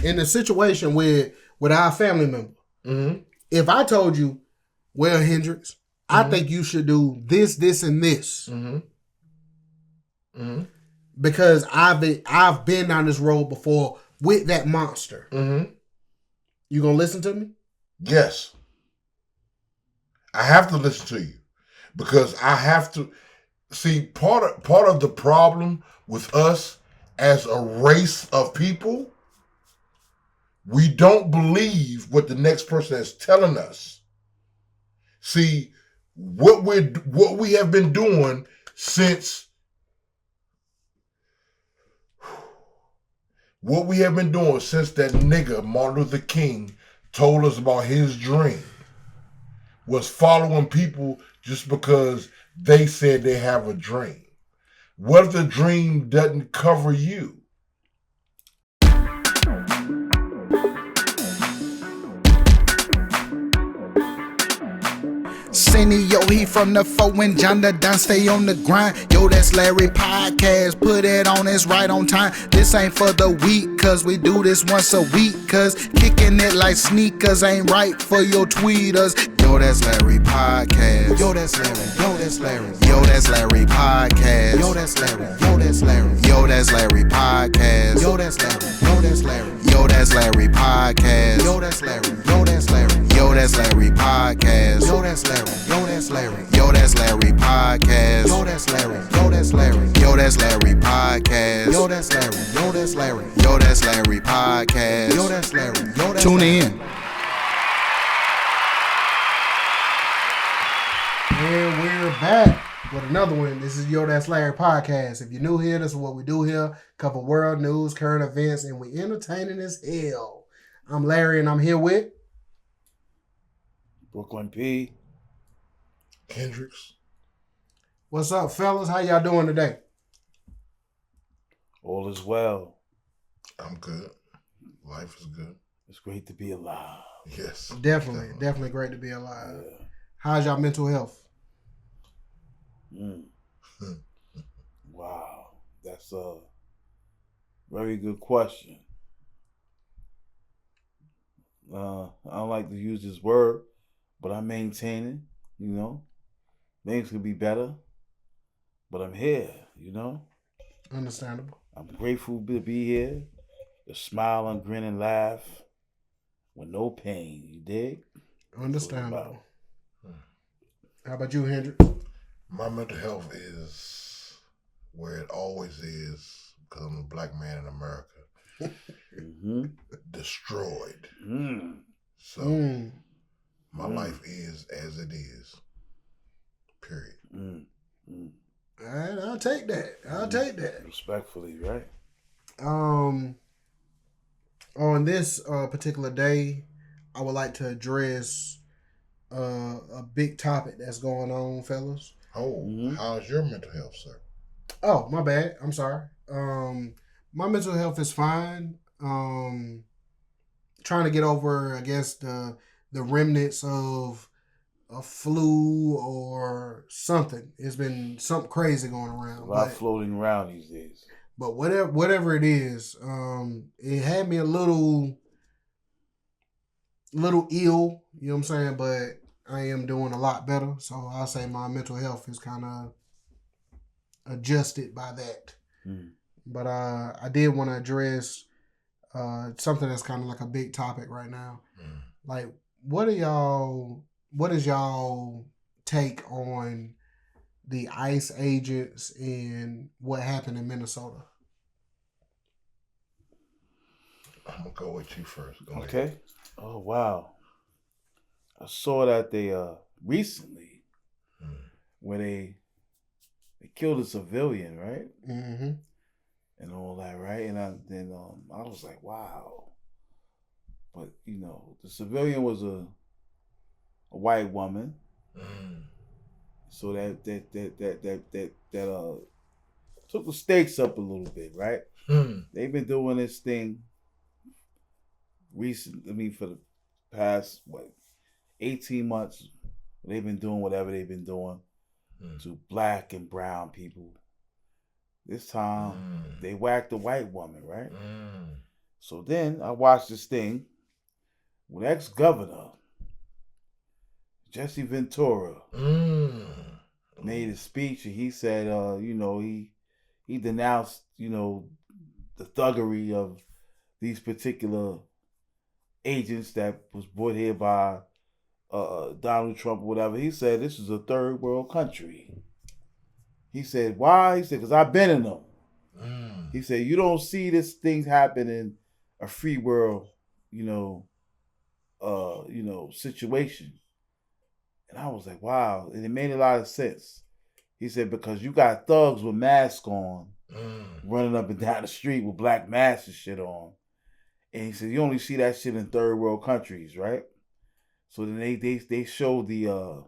in a situation with our family member, if I told you, well, Hendrix, I think you should do this, this, and this, because I've been down this road before with that monster. You gonna listen to me? Yes. I have to listen to you because I have to see part of the problem with us as a race of people. We don't believe what the next person is telling us. See, what we have been doing since that nigga Martin Luther King told us about his dream was following people just because they said they have a dream. What if the dream doesn't cover you? Cindy, yo, he from the 4 and John the Don stay on the grind. Yo, that's Larry Podcast, put it on, it's right on time. This ain't for the week, cause we do this once a week. Cause kicking it like sneakers ain't right for your tweeters. Yo, that's Larry Podcast. Yo, that's Larry. Yo, that's Larry. Yo, that's Larry Podcast. Yo, that's Larry. Yo, that's Larry. Yo, that's Larry Podcast. Yo, that's Larry. Yo, that's Larry. Yo, that's Larry Podcast. Yo, that's Larry. Yo, that's Larry. Yo, that's Larry Podcast. Yo, that's Larry. Yo, that's Larry. Yo, that's Larry Podcast. Yo, that's Larry. Yo, that's Larry. Yo, that's Larry Podcast. Yo, that's Larry. Yo, that's Larry. Yo, that's Larry Podcast. Yo, that's Larry. Yo, that's Tune in. And we're back with another one. This is Yo That's Larry Podcast. If you're new here, this is what we do here. Cover world news, current events, and we entertaining as hell. I'm Larry, and I'm here with Brooklyn P. Hendrix. What's up, fellas? How y'all doing today? All is well. I'm good. Life is good. It's great to be alive. Yes. Definitely great to be alive. Yeah. How's y'all mental health? Wow. That's a very good question. I don't like to use this word, but I'm maintaining, you know. Things could be better, but I'm here, you know. Understandable. I'm grateful to be here. To smile and grin and laugh with no pain, you dig? Understandable. How about you, Hendrix? My mental health is where it always is because I'm a black man in America. Destroyed. So my life is as it is. Period. All right, I'll take that. Respectfully, right? On this particular day, I would like to address a big topic that's going on, fellas. How's your mental health, sir? Oh, my bad. I'm sorry. My mental health is fine. Trying to get over, I guess, the remnants of a flu or something. It's been something crazy going around. A lot floating around these days. But whatever it is, it had me a little ill, you know what I'm saying? But I am doing a lot better. So I'll say my mental health is kind of adjusted by that. But I did want to address something that's kind of like a big topic right now. Like, what is y'all take on the ICE agents and what happened in Minnesota? I'm going to go with you first. Go okay. Ahead. Oh, wow. I saw that they recently where they killed a civilian, right? Mm-hmm. And all that, right? And I was like, wow. But, you know, the civilian was a white woman. So that took the stakes up a little bit, right? They've been doing this thing recently, for the past 18 months. They've been doing whatever they've been doing to black and brown people. This time they whacked the white woman, right? So then I watched this thing with ex-governor Jesse Ventura made a speech, and he said, he denounced, the thuggery of these particular agents that was brought here by Donald Trump or whatever. He said this is a third world country. He said, why? He said, because I've been in them. He said, you don't see this thing happen in a free world, situation. And I was like, wow. And it made a lot of sense. He said, because you got thugs with masks on, running up and down the street with black masks and shit on. And he said, you only see that shit in third world countries, right? So then they showed the how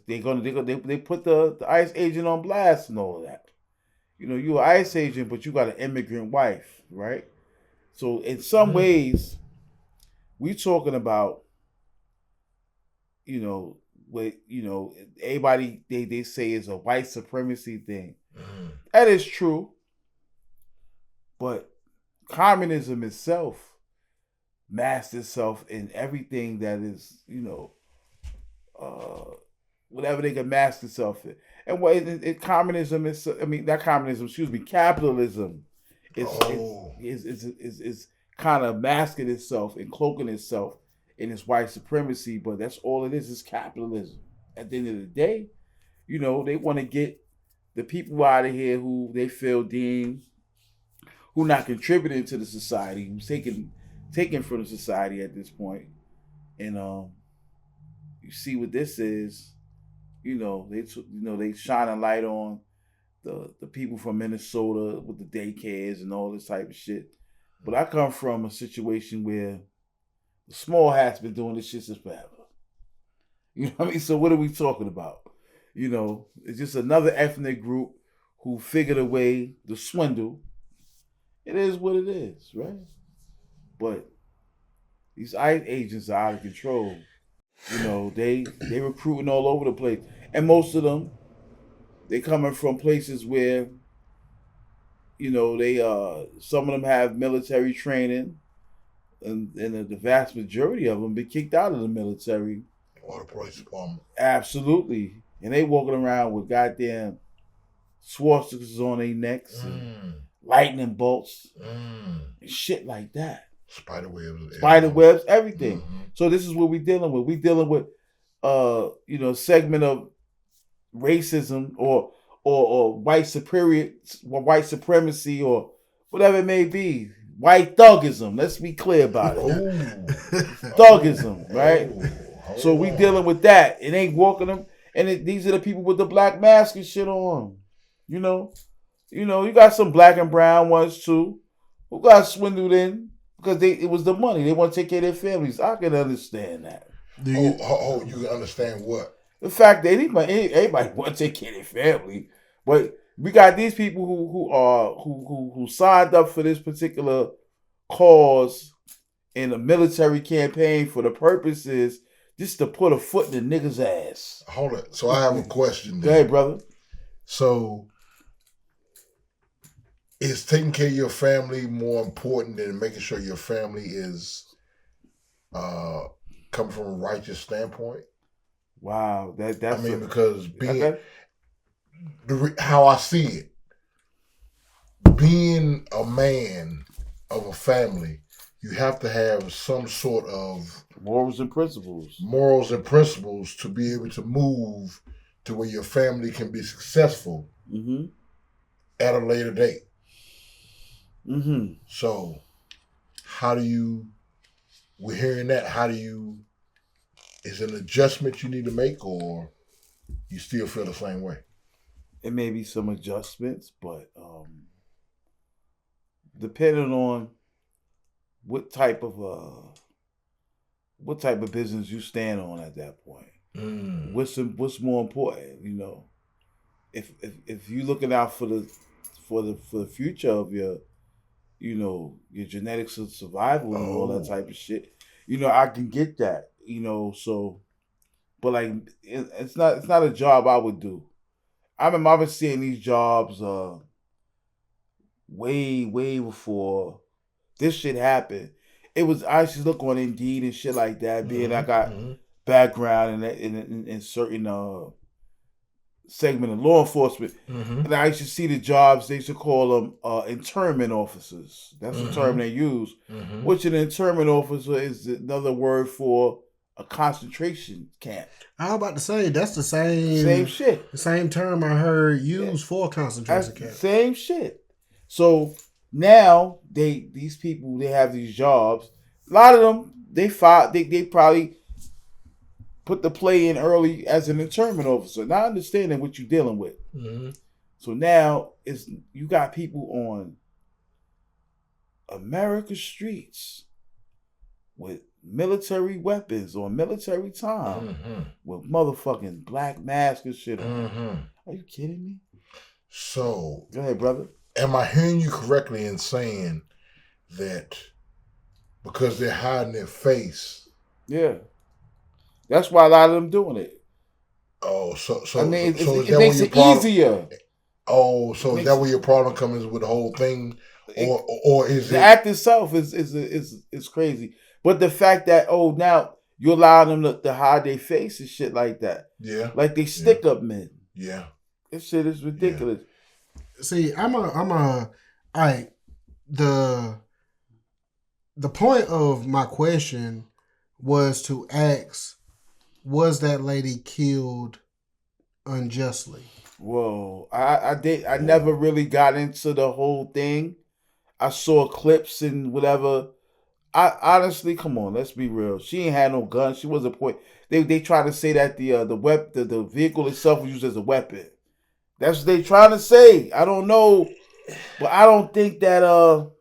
they put the ICE agent on blast and all of that. You're an ICE agent, but you got an immigrant wife, right? So in some ways, we talking about, what everybody they say is a white supremacy thing. That is true, but communism itself masked itself in everything that is, whatever they can mask itself in. And what communism is, capitalism is kind of masking itself and cloaking itself in its white supremacy, but that's all it is capitalism. At the end of the day, they want to get the people out of here who they feel deemed who not contributing to the society, who's taken from the society at this point. And you see what this is, they shine a light on the people from Minnesota with the daycares and all this type of shit. But I come from a situation where the small hat's been doing this shit since forever. You know what I mean? So what are we talking about? It's just another ethnic group who figured a way to swindle. It is what it is, right? But these ICE agents are out of control. They recruiting all over the place. And most of them, they coming from places where, they some of them have military training, and the vast majority of them been kicked out of the military. Or the police department. Absolutely. And they walking around with goddamn swastikas on their necks and lightning bolts and shit like that. Spider webs, everything. So this is what we dealing with. We dealing with segment of racism or white supremacy or whatever it may be. White thugism. Let's be clear about it. Thugism, right? So we dealing with that. It ain't walking them, and these are the people with the black mask and shit on. You got some black and brown ones too, who got swindled in because it was the money. They want to take care of their families. I can understand that. You can understand what? The fact that everybody want to take care of their family, but we got these people who signed up for this particular cause in a military campaign for the purposes just to put a foot in the nigga's ass. Hold it. So I have a question. Go ahead, brother. So is taking care of your family more important than making sure your family is coming from a righteous standpoint? Wow, because how I see it, being a man of a family, you have to have some sort of morals and principles to be able to move to where your family can be successful at a later date. So we're hearing that, is it an adjustment you need to make, or you still feel the same way? It may be some adjustments, but depending on what type of business you stand on at that point, what's more important, if you're looking out for the future of your genetics of survival and all that type of shit, I can get that, so, but like it's not a job I would do. I remember I've been seeing these jobs way before this shit happened. It was, I used to look on Indeed and shit like that, being I got background in certain segment of law enforcement. And I used to see the jobs, they used to call them internment officers. That's the term they use. Which an internment officer is another word for a concentration camp. I was about to say, that's the same shit. The same term I heard used for concentration camp. Same shit. So now these people, they have these jobs. A lot of them, they probably put the play in early as an internment officer, not understanding what you're dealing with. So now you got people on America's streets with military weapons or military time with motherfucking black masks and shit on. Are you kidding me? So go ahead, brother. Am I hearing you correctly in saying that because they're hiding their face? Yeah. That's why a lot of them doing it. Oh, so I mean, so it makes it easier. Oh, so is that where your problem comes with the whole thing, or is the act itself is crazy? But the fact that now you allow them to hide their face and shit like that, like they stick up men, this shit is ridiculous. See, all right. The point of my question was to ask, was that lady killed unjustly? Whoa, I never really got into the whole thing. I saw clips and whatever. I honestly, come on, let's be real. She ain't had no gun. She wasn't point. They try to say that the vehicle itself was used as a weapon. That's what they trying to say. I don't know, but I don't think that. Well,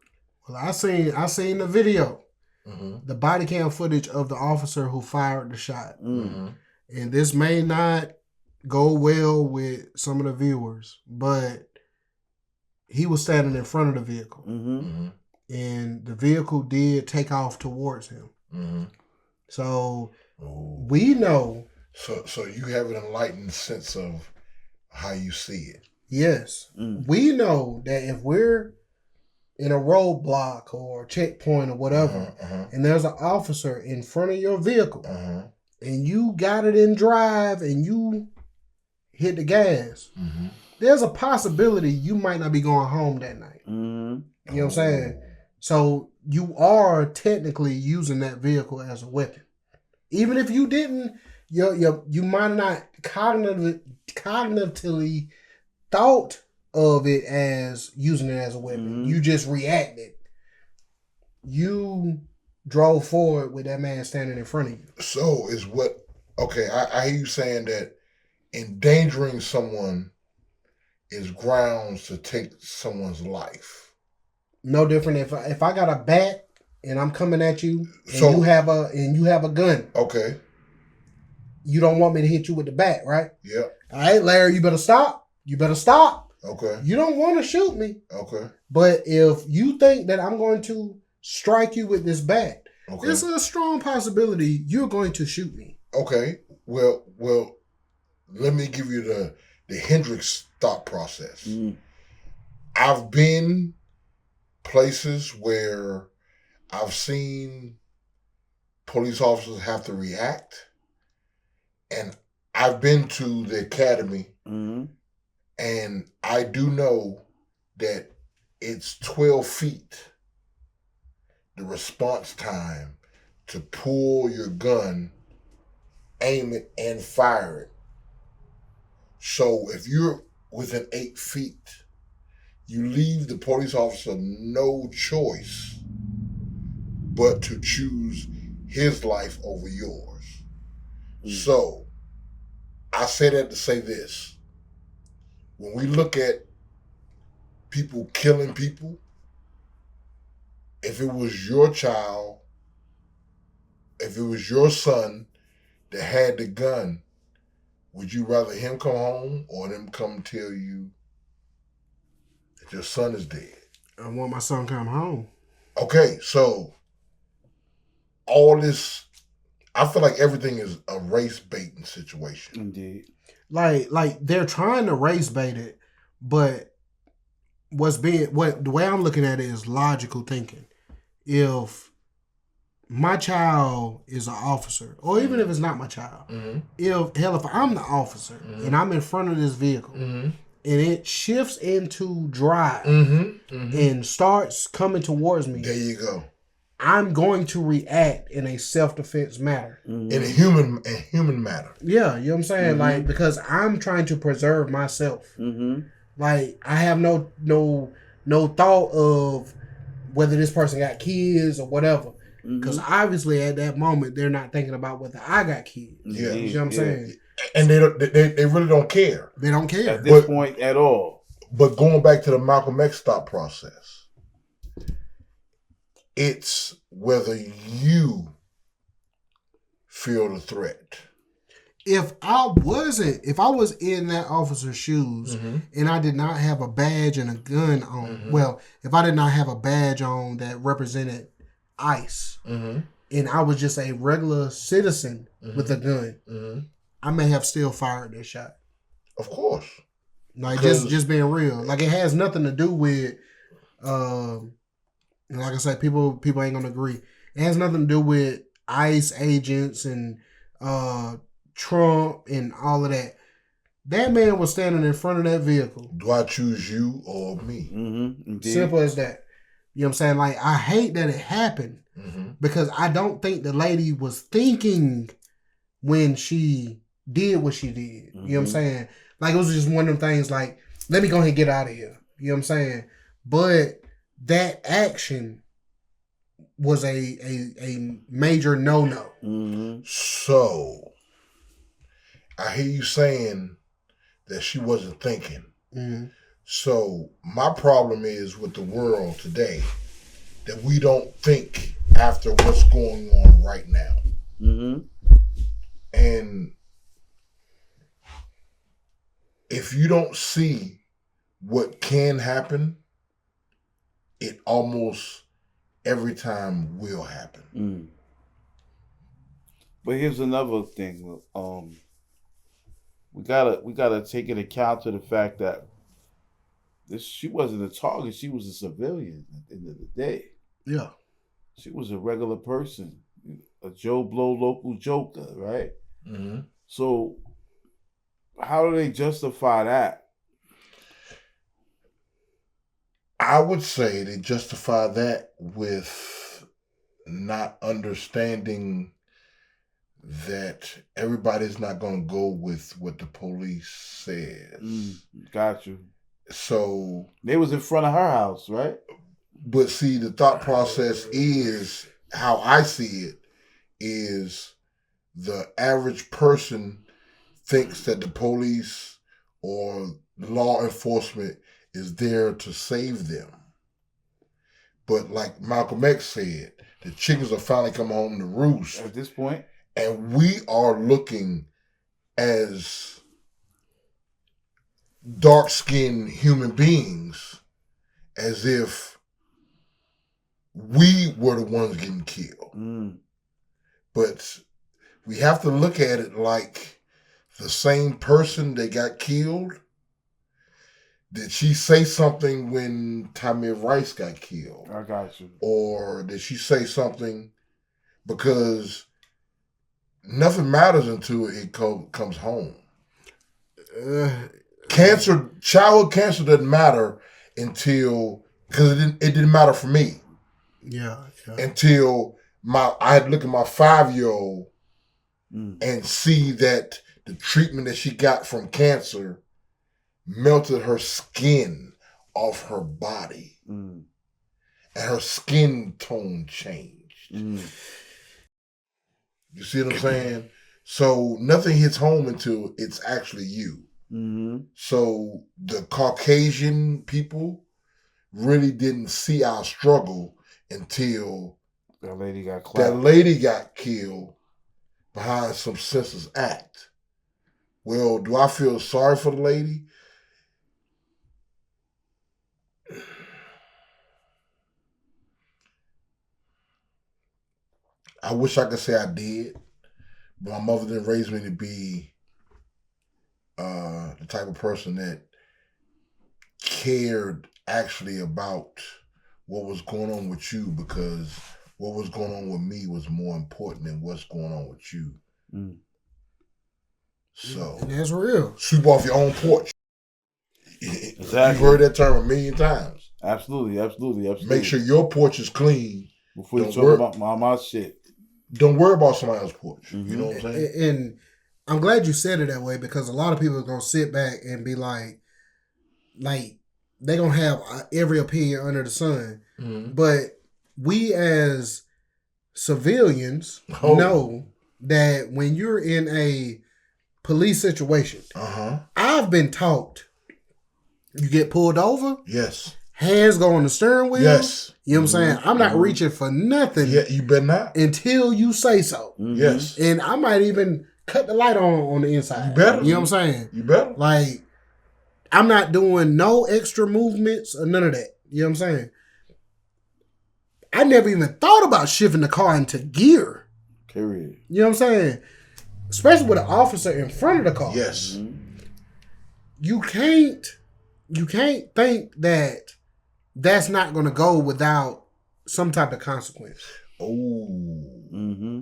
I seen the video, the body cam footage of the officer who fired the shot, and this may not go well with some of the viewers, but he was standing in front of the vehicle, and the vehicle did take off towards him. So we know. So you have an enlightened sense of how you see it. Yes. We know that if we're in a roadblock or checkpoint or whatever, and there's an officer in front of your vehicle, and you got it in drive and you hit the gas, there's a possibility you might not be going home that night. You know what I'm saying? So you are technically using that vehicle as a weapon. Even if you didn't, you might not cognitively thought of it as using it as a weapon. You just reacted. You drove forward with that man standing in front of you. So is what, okay, I hear you saying that endangering someone is grounds to take someone's life. No different if I got a bat and I'm coming at you and you have a gun. Okay. You don't want me to hit you with the bat, right? Yeah. All right, Larry, you better stop. You better stop. Okay. You don't want to shoot me. Okay. But if you think that I'm going to strike you with this bat, there's a strong possibility you're going to shoot me. Okay. Well, let me give you the Hendrix thought process. I've been places where I've seen police officers have to react, and I've been to the academy, and I do know that it's 12 feet, the response time to pull your gun, aim it, and fire it. So if you're within 8 feet, you leave the police officer no choice but to choose his life over yours. So I say that to say this. When we look at people killing people, if it was your child, if it was your son that had the gun, would you rather him come home or them come tell you that your son is dead? I want my son to come home. Okay, so all this, I feel like everything is a race baiting situation. Indeed. Like they're trying to race bait it, but the way I'm looking at it is logical thinking. if my child is an officer, or even if it's not my child, if I'm the officer and I'm in front of this vehicle and it shifts into drive and starts coming towards me, there you go. I'm going to react in a self-defense matter. In a human matter. Yeah, you know what I'm saying? Like, because I'm trying to preserve myself. Like, I have no thought of whether this person got kids or whatever. Because obviously at that moment they're not thinking about whether I got kids. Yeah. You know what I'm saying? And they really don't care. They don't care. At this point at all. But going back to the Malcolm X thought process, it's whether you feel the threat. If I was in that officer's shoes and I did not have a badge and a gun on, well, if I did not have a badge on that represented ICE and I was just a regular citizen with a gun, I may have still fired that shot. Of course. Like, just being real. Like, it has nothing to do with, like I said, people ain't gonna agree. It has nothing to do with ICE agents and Trump and all of that. That man was standing in front of that vehicle. Do I choose you or me? Simple as that. You know what I'm saying? Like, I hate that it happened because I don't think the lady was thinking when she did what she did. You know what I'm saying? Like, it was just one of them things like, let me go ahead and get out of here. You know what I'm saying? But that action was a major no-no. So, I hear you saying that she wasn't thinking. So, my problem is with the world today that we don't think after what's going on right now. And if you don't see what can happen, it almost every time will happen. But here's another thing. We gotta take into account to the fact that she wasn't a target. She was a civilian at the end of the day. Yeah. She was a regular person, a Joe Blow local joker, right? So how do they justify that? I would say they justify that with not understanding that everybody's not going to go with what the police says. Got you. So they was in front of her house, right? But see, the thought process is, how I see it, is the average person thinks that the police or law enforcement is there to save them. But like Malcolm X said, the chickens are finally coming home to roost. At this point. And we are looking as dark-skinned human beings as if we were the ones getting killed. But we have to look at it like the same person that got killed. Did she say something when Tamir Rice got killed? I got you. Or did she say something? Because nothing matters until it comes home. Childhood cancer doesn't matter until, because it didn't matter for me. Yeah. Until I had to look at my 5-year-old and see that the treatment that she got from cancer melted her skin off her body. And her skin tone changed. You see what I'm saying? So nothing hits home until it's actually you. So the Caucasian people really didn't see our struggle until that lady got clapped. That lady got killed behind some senseless act. Well, do I feel sorry for the lady? I wish I could say I did, but my mother didn't raise me to be the type of person that cared actually about what was going on with you, because what was going on with me was more important than what's going on with you. Mm. So And that's real. sweep off your own porch. Exactly. You've heard that term a million times. Absolutely. Make sure your porch is clean before you talk about my shit. Don't worry about somebody else's porch. Mm-hmm. You know what I'm saying? And I'm glad you said it that way, because a lot of people are gonna sit back and be like they gonna have every opinion under the sun. Mm-hmm. But we as civilians know that when you're in a police situation, I've been taught, you get pulled over. Yes. Hands go on the steering wheel. Yes. You know what I'm saying? I'm not reaching for nothing. Yeah, you better not. Until you say so. Mm-hmm. Yes. And I might even cut the light on the inside. You better. You know what I'm saying? You better. Like, I'm not doing no extra movements or none of that. You know what I'm saying? I never even thought about shifting the car into gear. Period. You know what I'm saying? Especially with an officer in front of the car. Yes. You can't think that that's not going to go without some type of consequence. Oh. Mm-hmm.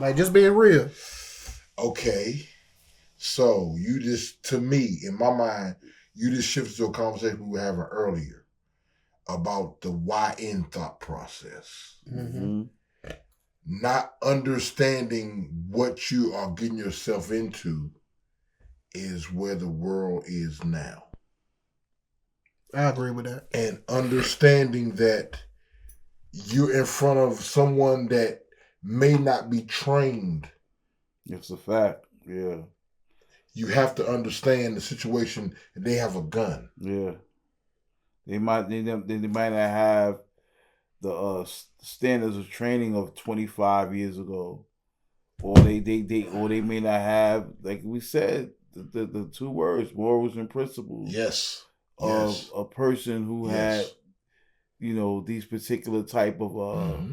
Like, just being real. Okay. So you just, to me, in my mind, you just shifted to a conversation we were having earlier about the why in thought process. Mm-hmm. Not understanding what you are getting yourself into is where the world is now. I agree with that. And understanding that you're in front of someone that may not be trained. It's a fact. Yeah. You have to understand the situation. They have a gun. Yeah. They might not have the standards of training of 25 years ago, or they may not have, like we said, the two words, morals and principles. Yes. Of a person who had, these particular type of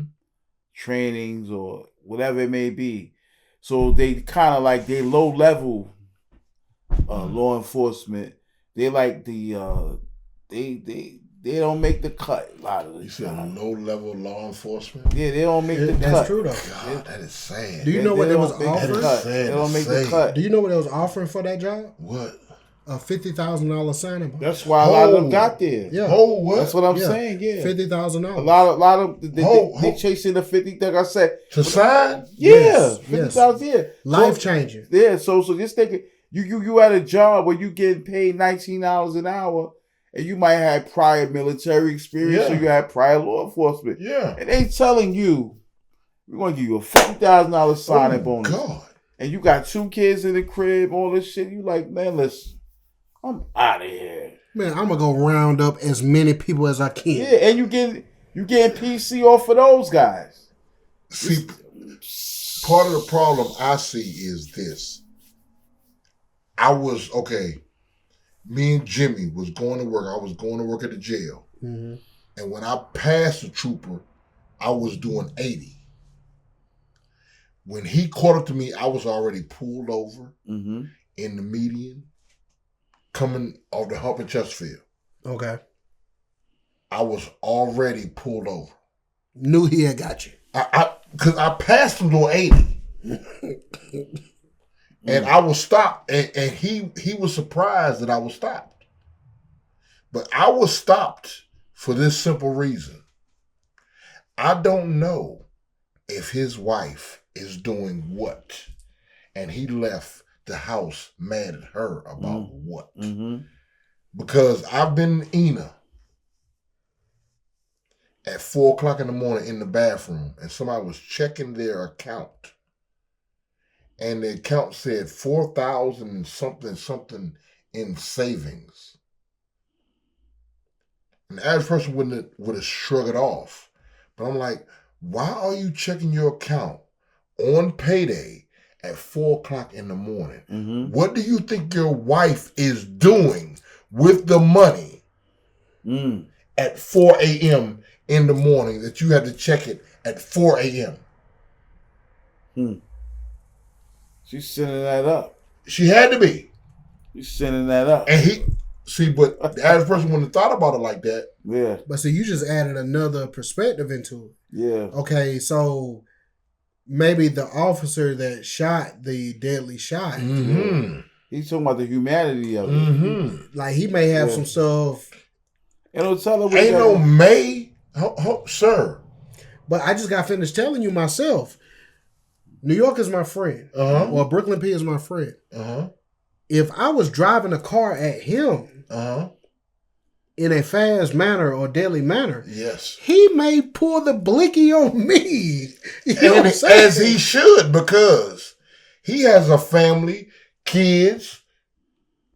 trainings or whatever it may be. So they kind of like, they low level law enforcement. They like the they don't make the cut a lot of the You said time. low level law enforcement? Yeah, they don't make the cut. That's true though. God, that is sad. Do you know what they was offering? They don't make the cut. Do you know what they was offering for that job? What? A $50,000 signing bonus. That's why a lot of them got there. Yeah. What? That's what I'm saying. Yeah, $50,000. A lot of they chasing the 50. Like I said, to sign. Yeah, 50,000. Yeah, life changing. Yeah. So just think it. You at a job where you getting paid $19 an hour, and you might have prior military experience, or you have prior law enforcement. Yeah, and they telling you, we're gonna give you a $50,000 signing bonus. God. And you got 2 kids in the crib, all this shit. You like, man, listen, I'm out of here. Man, I'm gonna go round up as many people as I can. Yeah, and you getting PC off of those guys. See, part of the problem I see is this. Me and Jimmy was going to work. I was going to work at the jail. Mm-hmm. And when I passed the trooper, I was doing 80. When he caught up to me, I was already pulled over in the median, coming off the hump in Chesterfield. Okay. I was already pulled over. Knew he had got you. Because I passed him doing 80. And I was stopped, and he was surprised that I was stopped. But I was stopped for this simple reason. I don't know if his wife is doing what, and he left the house mad at her about what. Mm-hmm. Because I've been in Ena at 4 o'clock in the morning in the bathroom, and somebody was checking their account. And the account said 4,000 something in savings. And the average person would have shrugged it off. But I'm like, why are you checking your account on payday at 4 o'clock in the morning? Mm-hmm. What do you think your wife is doing with the money at 4 a.m. in the morning that you had to check it at 4 a.m.? She's sending that up. She had to be. She's sending that up. And See, but the average person wouldn't have thought about it like that. Yeah. But see, you just added another perspective into it. Yeah. Okay, so maybe the officer that shot the deadly shot, He's talking about the humanity of it. like he may have some stuff. And it'll tell her Ain't no may, sir. But I just got finished telling you myself. New York is my friend. Or Brooklyn P is my friend. If I was driving a car at him in a fast manner or deadly manner, yes, he may pull the blicky on me. You know what I'm saying? As he should, because he has a family, kids,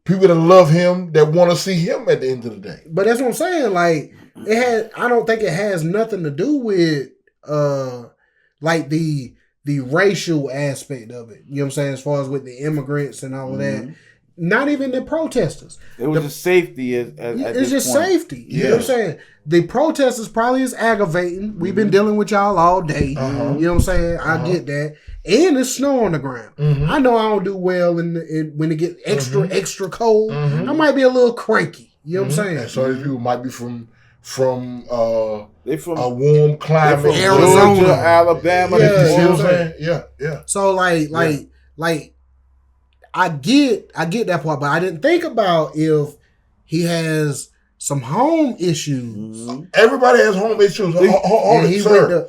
people that love him, that want to see him at the end of the day. But that's what I'm saying. Like I don't think it has nothing to do with like the racial aspect of it. You know what I'm saying? As far as with the immigrants and all of that. Not even the protesters. It was just safety. It's just point. safety. You know what I'm saying? The protesters probably is aggravating. We've been dealing with y'all all day. You know what I'm saying? I get that. And it's snow on the ground. I know I don't do well when it get extra cold. I might be a little cranky. You know what I'm saying? And so these people might be from they from a warm climate, from Arizona, Alabama. Yeah, you know what I'm saying? Yeah. So like I get that part, but I didn't think about if he has some home issues. Everybody has home issues.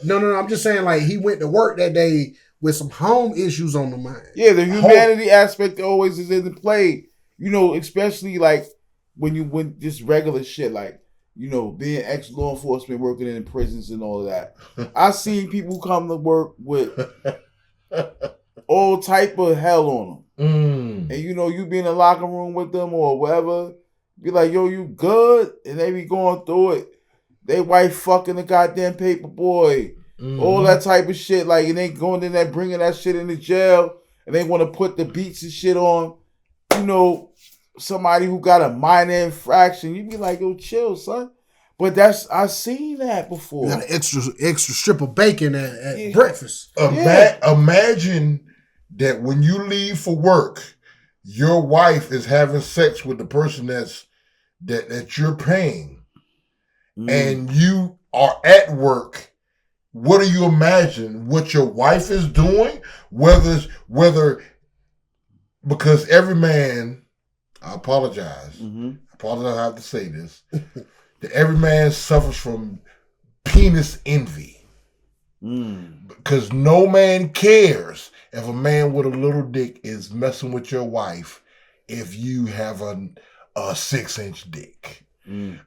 No, I'm just saying, like, he went to work that day with some home issues on the mind. Yeah, the humanity aspect always is in play. You know, especially like when just regular shit, like, you know, being ex-law enforcement, working in prisons and all of that. I seen people come to work with all type of hell on them. And you know, you be in the locker room with them or whatever, be like, yo, you good? And they be going through it. They wife fucking the goddamn paper boy. All that type of shit. Like, and they going in there bringing that shit into jail. And they want to put the beats and shit on, you know, somebody who got a minor infraction. You be like, yo, chill, son. But I seen that before. You got an extra strip of bacon at breakfast. Imagine that when you leave for work, your wife is having sex with the person that you're paying, and you are at work. What do you imagine what your wife is doing? Whether because every man, I apologize. I apologize I have to say this. That every man suffers from penis envy. Because no man cares if a man with a little dick is messing with your wife if you have a 6-inch dick.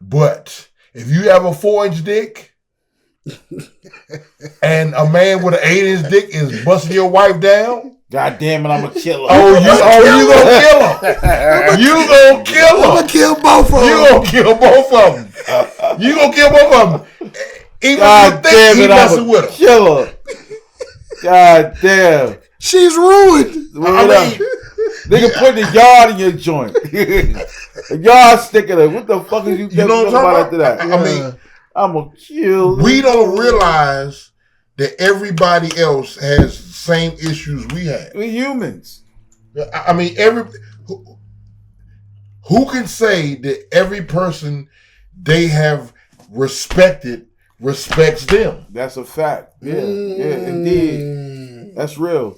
But if you have a 4-inch dick and a man with an 8-inch dick is busting your wife down, God damn it, I'm a killer. You gonna kill her. You gonna kill her. I'm gonna kill both of them. You gonna kill both of them. You gonna kill both of them. Even God if you damn think he it, messing with her. Killer. God damn. She's ruined. Nigga put the yard in your joint. A yard sticker there. What the fuck is you know what I'm about talking after that? I mean, I'm a kill. we don't realize that everybody else has the same issues we have. We're humans. I mean, who can say that every person they have respected respects them? That's a fact. Yeah, indeed. That's real.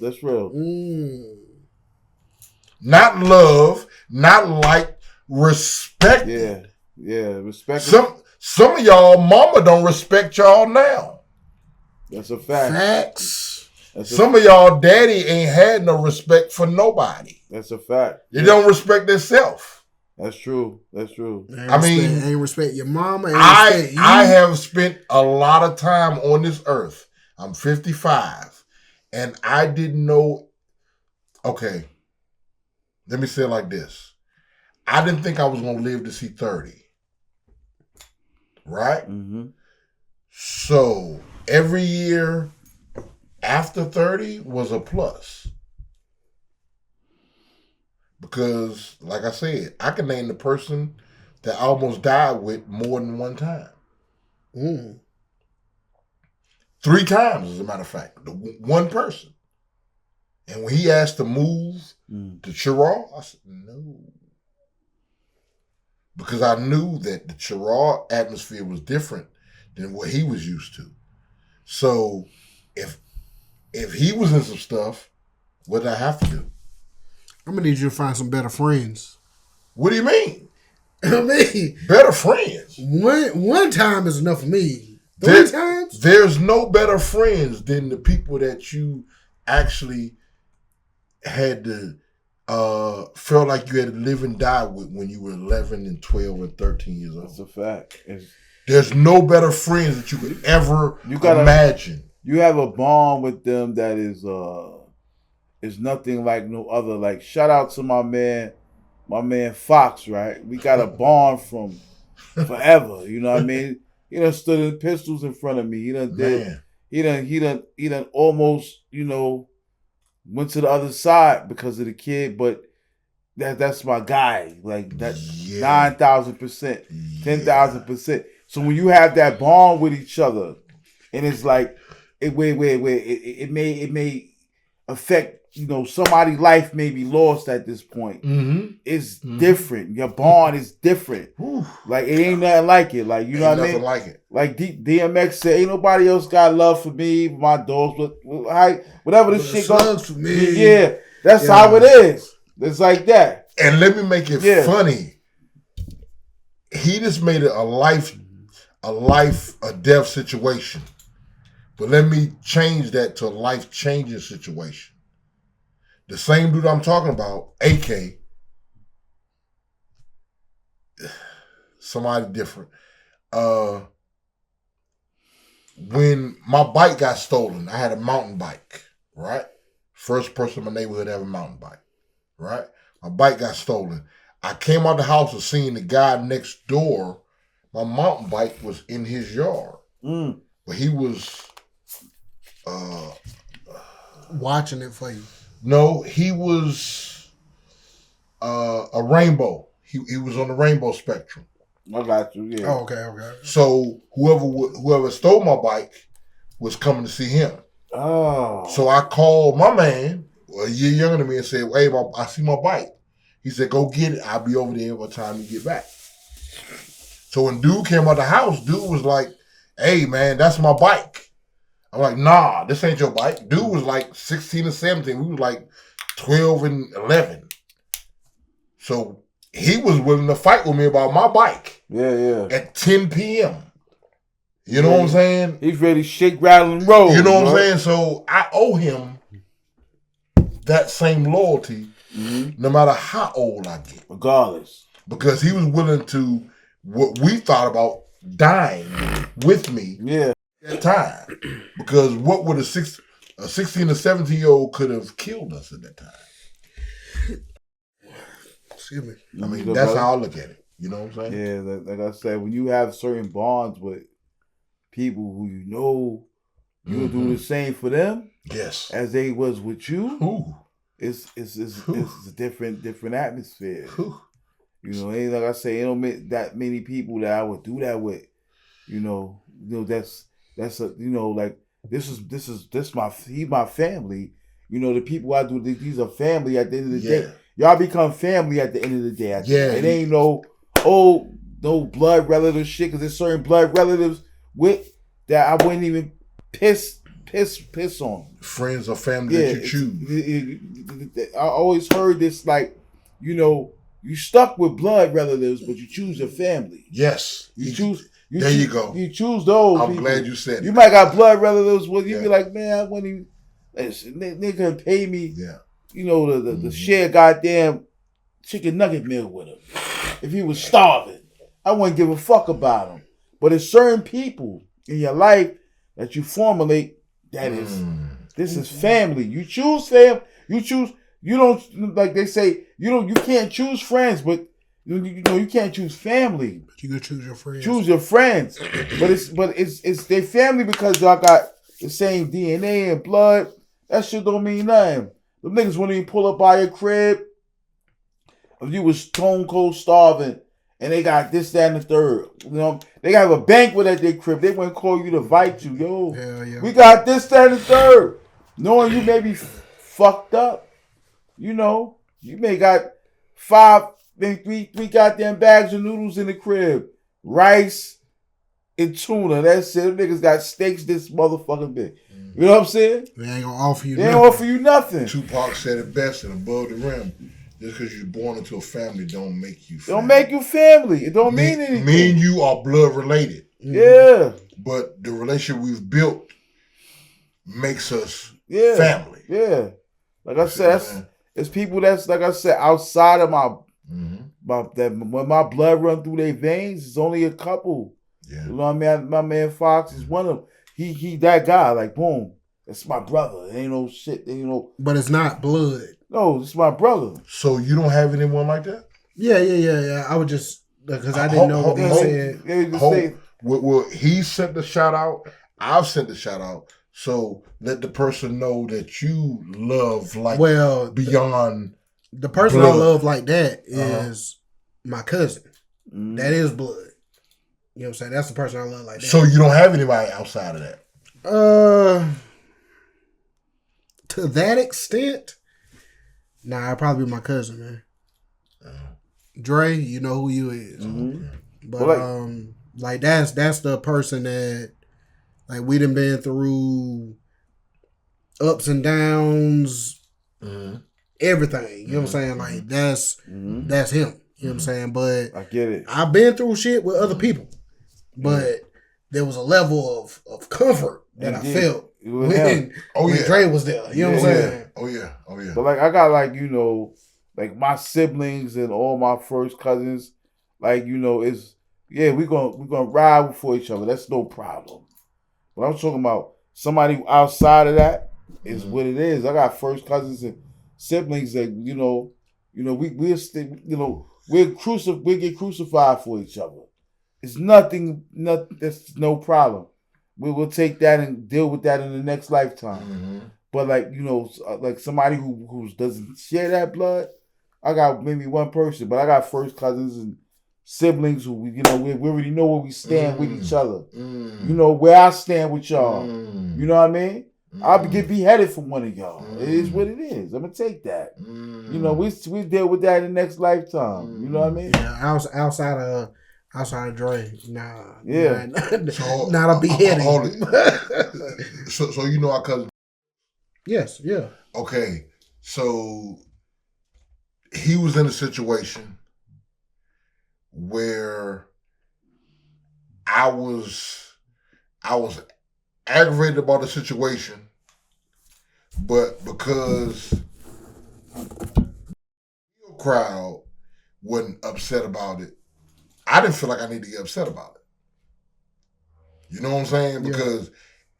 Not love, not like, respect. Yeah, respect. Some of y'all mama don't respect y'all now. That's a fact. Facts. Some of y'all daddy ain't had no respect for nobody. That's a fact. They don't respect themselves. That's true. Ain't respect your mama. I have spent a lot of time on this earth. I'm 55, and I didn't know. Okay, let me say it like this: I didn't think I was going to live to see 30. Right? So every year after 30 was a plus. Because, like I said, I can name the person that I almost died with more than one time. 3 times, as a matter of fact. One person. And when he asked to move to Chirac, I said, no. because I knew that the Chirac atmosphere was different than what he was used to. So if he was in some stuff, what did I have to do? I'm gonna need you to find some better friends. What do you mean? I mean, Better friends. One time is enough for me. 3 times? There's no better friends than the people that you actually had to felt like you had to live and die with when you were 11 and 12 and 13 years old. That's a fact. There's no better friends that you could ever imagine. You have a bond with them that is nothing like no other. Like, shout out to my man Fox, right? We got a bond from forever. You know what I mean? He done stood in pistols in front of me. He done almost, went to the other side because of the kid, but that's my guy. Like, that's 9,000%, 10,000%. So when you have that bond with each other, and it's like it may affect, somebody's life may be lost at this point. Mm-hmm. It's different. Your bond is different. Ooh. Like, it ain't nothing like it. Like, you know what I mean? Like it. Like DMX said, ain't nobody else got love for me, my dogs, but whatever this shit goes. For me. Yeah, that's how it is. It's like that. And let me make it funny. He just made it a death situation. But let me change that to a life-changing situation. The same dude I'm talking about, AK, somebody different. When my bike got stolen, I had a mountain bike, right? First person in my neighborhood to have a mountain bike, right? My bike got stolen. I came out the house and seen the guy next door. My mountain bike was in his yard. But he was... watching it for you. No, he was a rainbow. He was on the rainbow spectrum. I got you, yeah. Oh, okay. So whoever stole my bike was coming to see him. Oh. So I called my man, a year younger than me, and said, hey, I see my bike. He said, go get it. I'll be over there by the time you get back. So when dude came out the house, dude was like, hey, man, that's my bike. I'm like, nah, this ain't your bike. Dude was like 16 or 17. We was like 12 and 11. So he was willing to fight with me about my bike. Yeah. At 10 p.m. You know what I'm saying? He's ready to shake, rattle, and roll. You know what I'm saying? So I owe him that same loyalty no matter how old I get. Regardless. Because he was willing to, what we thought about, dying with me. Yeah. That time, because what would a 16 or 17-year-old could have killed us at that time? Excuse me. I mean, that's how I look at it. You know what I'm saying? Yeah, like I said, when you have certain bonds with people who you'll do the same for them. Yes. As they was with you. Ooh. It's a different atmosphere. Ooh. Ain't like I say, ain't that many people that I would do that with. That's like he's my family. The people I do these are family at the end of the day. Y'all become family at the end of the day. It ain't no blood relative shit, because there's certain blood relatives with that I wouldn't even piss on. Friends or family that you choose. I always heard this, like, you stuck with blood relatives, but you choose your family. Yes. You go. You choose those. I'm glad you said it. You might got blood relatives where you be like, man, I wouldn't even. They couldn't pay me. Yeah. The share goddamn chicken nugget meal with him. If he was starving, I wouldn't give a fuck about him. But there's certain people in your life that you formulate that this is family. You choose fam. You don't, like they say, you can't choose friends, but you can't choose family. But you can choose your friends. Choose your friends. but it's their family because y'all got the same DNA and blood. That shit don't mean nothing. The niggas wouldn't even pull up by your crib if you was stone cold starving and they got this, that, and the third. They got a banquet at their crib. They wouldn't call you to invite you. Yo, we got this, that, and the third. Knowing you may be fucked up. You may got 5 three goddamn bags of noodles in the crib, rice and tuna. That's it. Them niggas got steaks this motherfucking big. You know what I'm saying? They ain't gonna offer you. They ain't offer you nothing. Tupac said it best and above the rim. Just because you're born into a family don't make you family. Don't make you family. It don't mean anything. Me and you are blood related. Yeah. But the relationship we've built makes us Yeah. family. Yeah. Like I said, it's people that's, like I said, outside of when my blood run through their veins, it's only a couple. Yeah. You know what I mean? My man Fox is one of them. He that guy, like, boom. That's my brother. It ain't no shit. Ain't no. But it's not blood. No, it's my brother. So you don't have anyone like that? Yeah. I would just, because I didn't know what he said. Well, he sent the shout out. I've sent the shout out. So let the person know that you love like beyond. The person blood. I love like that is my cousin. That is blood. You know what I'm saying? That's the person I love like that. So you don't have anybody outside of that? To that extent, nah, I'd probably be my cousin, man. Dre, you know who you is. But like that's the person that like we done been through ups and downs, everything. You know what I'm saying? Like that's him. You know what I'm saying? But I get it. I've been through shit with other people, but there was a level of comfort that I felt when Dre was there. You know what I'm saying? Oh yeah. But like I got like, you know, like my siblings and all my first cousins, like, you know, we're gonna ride for each other. That's no problem. But I'm talking about somebody outside of that is what it is. I got first cousins and siblings that, we get crucified for each other. It's nothing, that's no problem. We will take that and deal with that in the next lifetime. But like, like somebody who doesn't share that blood, I got maybe one person, but I got first cousins and siblings who, we already know where we stand with each other. You know, where I stand with y'all. You know what I mean? I'll get beheaded for one of y'all. It is what it is. I'm going to take that. You know, we deal with that in the next lifetime. You know what I mean? Yeah, outside of Dre, nah. Yeah. Not a beheading. So you know our cousin? Yes, yeah. Okay, so he was in a situation where I was aggravated about the situation, but because the crowd wasn't upset about it, I didn't feel like I needed to get upset about it. You know what I'm saying? Because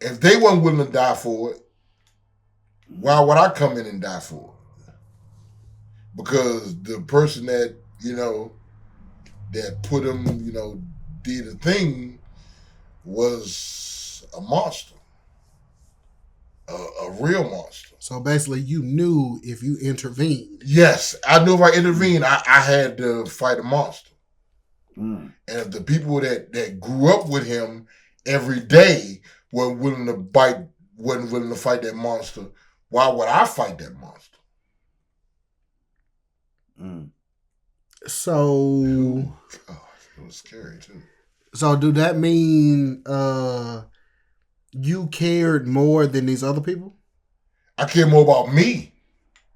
if they weren't willing to die for it, why would I come in and die for it? Because the person that, that put him, did a thing was a monster. A real monster. So basically you knew if you intervened. Yes, I knew if I intervened, I had to fight a monster. And if the people that grew up with him every day weren't willing to fight that monster, why would I fight that monster? So, it was scary too. So do that mean you cared more than these other people? I care more about me.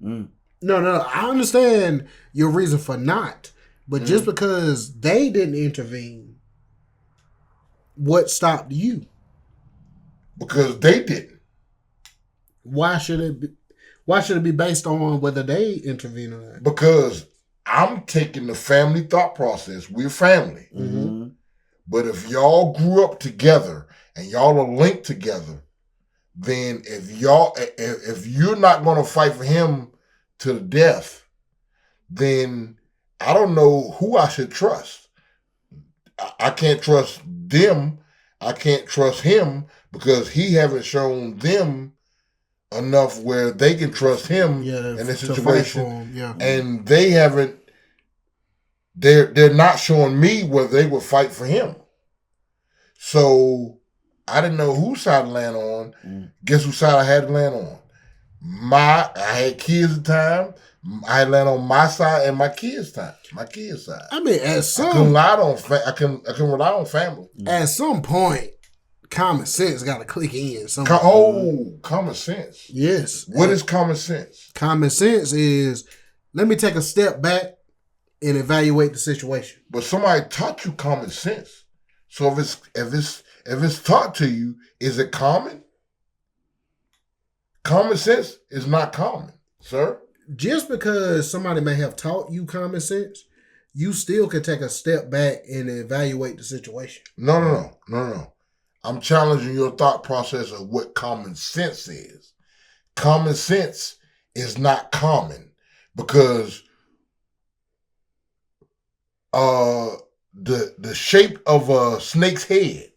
No. I understand your reason for not. But just because they didn't intervene, what stopped you? Because they didn't. Why should it be based on whether they intervene or not? Because I'm taking the family thought process. We're family. But if y'all grew up together and y'all are linked together, then if you're not going to fight for him to the death, then I don't know who I should trust. I can't trust them. I can't trust him because he haven't shown them enough where they can trust him in this situation. And they haven't. They're not showing me whether they would fight for him. So I didn't know whose side to land on. Guess whose side I had to land on? I had kids at the time. I land on my side and my kids' side. My kids' side. I mean, I can rely on I can rely on family. At some point, common sense got to click in. Common sense. Yes. What is common sense? Common sense is, let me take a step back and evaluate the situation. But somebody taught you common sense. So if it's taught to you, is it common? Common sense is not common, sir. Just because somebody may have taught you common sense, you still can take a step back and evaluate the situation. No. I'm challenging your thought process of what common sense is. Common sense is not common because the shape of a snake's head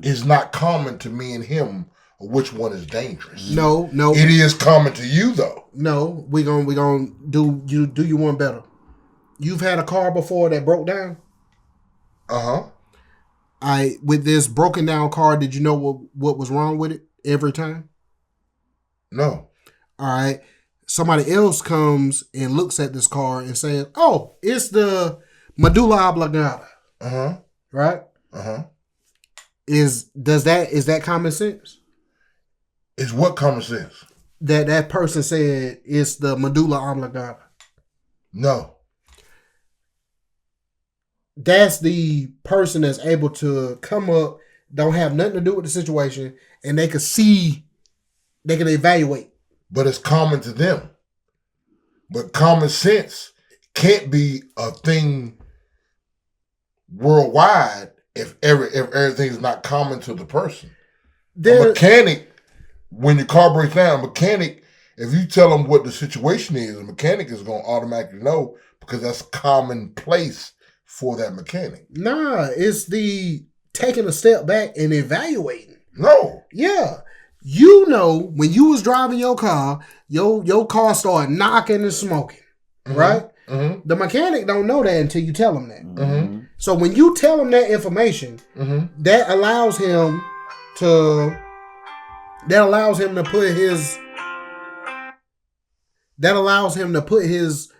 is not common to me and him. Which one is dangerous? No. It is common to you though. No, we gonna do you one better. You've had a car before that broke down? With this broken down car, did you know what was wrong with it every time? No. All right. Somebody else comes and looks at this car and says, "Oh, it's the medulla oblongata." Right? Is that common sense? Is what common sense? That person said it's the medulla oblongata. No. That's the person that's able to come up, don't have nothing to do with the situation, and they can evaluate. But it's common to them. But common sense can't be a thing worldwide if everything's not common to the person. A mechanic, when your car breaks down, if you tell them what the situation is, the mechanic is going to automatically know because that's commonplace for that mechanic. Nah, it's the taking a step back and evaluating. No. Yeah. You know, when you was driving your car, your car started knocking and smoking, right? The mechanic don't know that until you tell him that. So when you tell him that information, that allows him to put his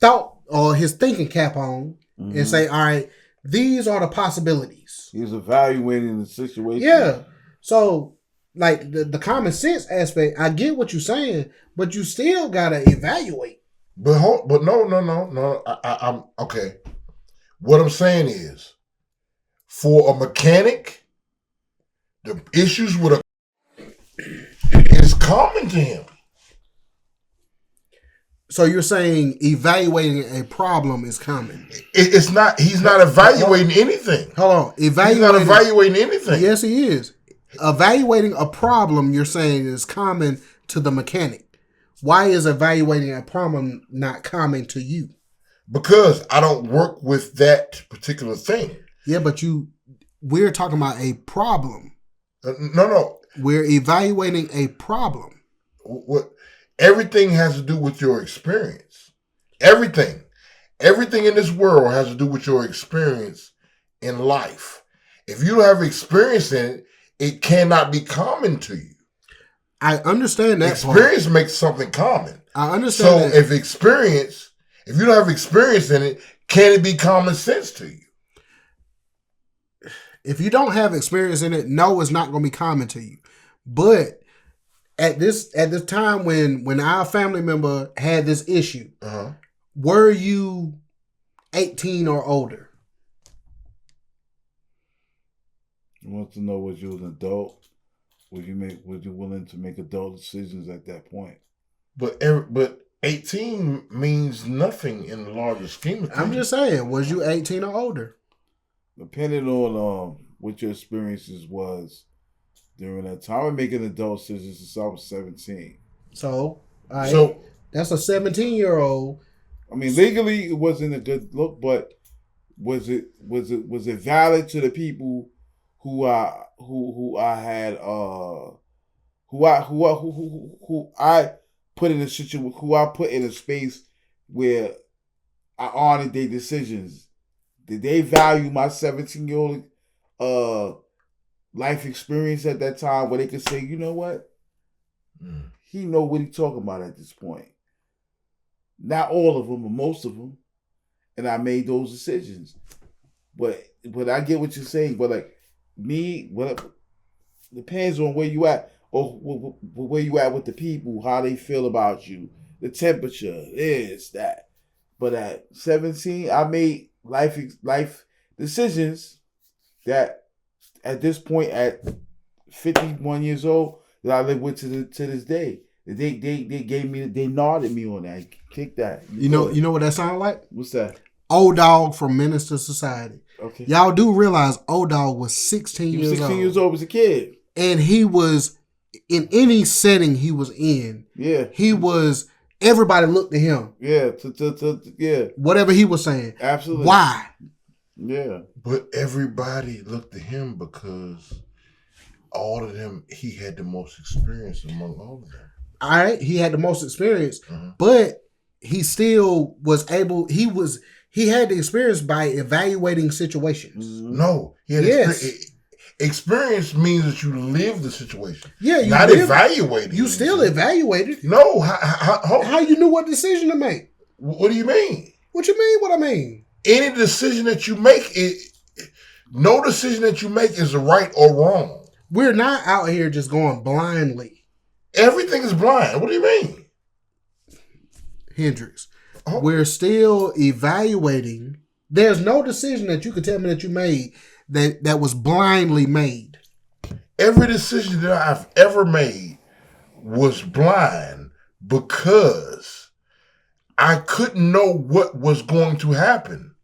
thought or his thinking cap on and say, all right, these are the possibilities. He's evaluating the situation. Yeah. So, like, the common sense aspect, I get what you're saying, but you still got to evaluate. But no. I'm okay. What I'm saying is, for a mechanic, the issues with is common to him. So you're saying evaluating a problem is common? It's not. He's not evaluating anything. Hold on. He's not evaluating anything. Yes, he is. Evaluating a problem, you're saying, is common to the mechanic. Why is evaluating a problem not common to you? Because I don't work with that particular thing. Yeah, but we're talking about a problem. No. We're evaluating a problem. What? Everything has to do with your experience. Everything in this world has to do with your experience in life. If you don't have experience in it, it cannot be common to you. I understand that experience makes something common. I understand. So if you don't have experience in it, can it be common sense to you? If you don't have experience in it, no, it's not going to be common to you. But at this time when our family member had this issue, were you 18 or older? I want to know, was you an adult? Was you willing to make adult decisions at that point? But 18 means nothing in the larger scheme of things. I'm just saying, was you 18 or older? Depending on what your experiences was during that time of making adult decisions, since I was 17. So that's a 17-year-old. I mean, legally it wasn't a good look, but was it valid to the people who I put in a situation, who I put in a space where I honored their decisions? Did they value my 17-year-old life experience at that time, where they could say, you know what, he know what he's talking about at this point? Not all of them, but most of them. And I made those decisions. But I get what you're saying. But like me, depends on where you at, or where you at with the people, how they feel about you, the temperature, this, that. But at 17, I made life decisions that at this point, at 51 years old, that I live with to this day. They gave me, they nodded me on that. Kick that. You know what that sound like? What's that? Old Dog from Menace to Society. Okay. Y'all do realize Old Dog was 16 years old. 16 years old as a kid. And he was, in any setting he was in, everybody looked at him. Yeah. Yeah. Whatever he was saying. Absolutely. Why? Yeah. But everybody looked at him because all of them, he had the most experience among all of them. All right, he had the most experience, but he still was able. He had the experience by evaluating situations. No, he had experience. Experience means that you live the situation. Yeah, you not evaluating. You still evaluated. No, how you knew what decision to make? What do you mean? What you mean? What I mean? Any decision that you make, no decision that you make is right or wrong. We're not out here just going blindly. Everything is blind. What do you mean? Hendrix. We're still evaluating. There's no decision that you could tell me that you made that was blindly made. Every decision that I've ever made was blind because I couldn't know what was going to happen.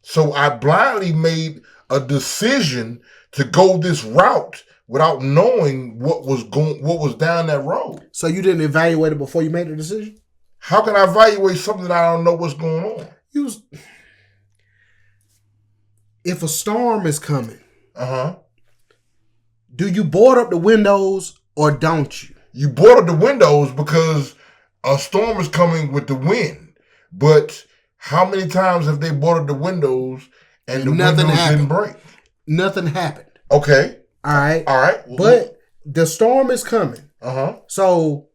So I blindly made a decision to go this route without knowing what was down that road. So you didn't evaluate it before you made the decision? How can I evaluate something that I don't know what's going on? If a storm is coming, do you board up the windows or don't you? You board up the windows because a storm is coming with the wind. But how many times have they boarded the windows and the windows didn't break? Nothing happened. Okay. All right. Mm-hmm. But the storm is coming. So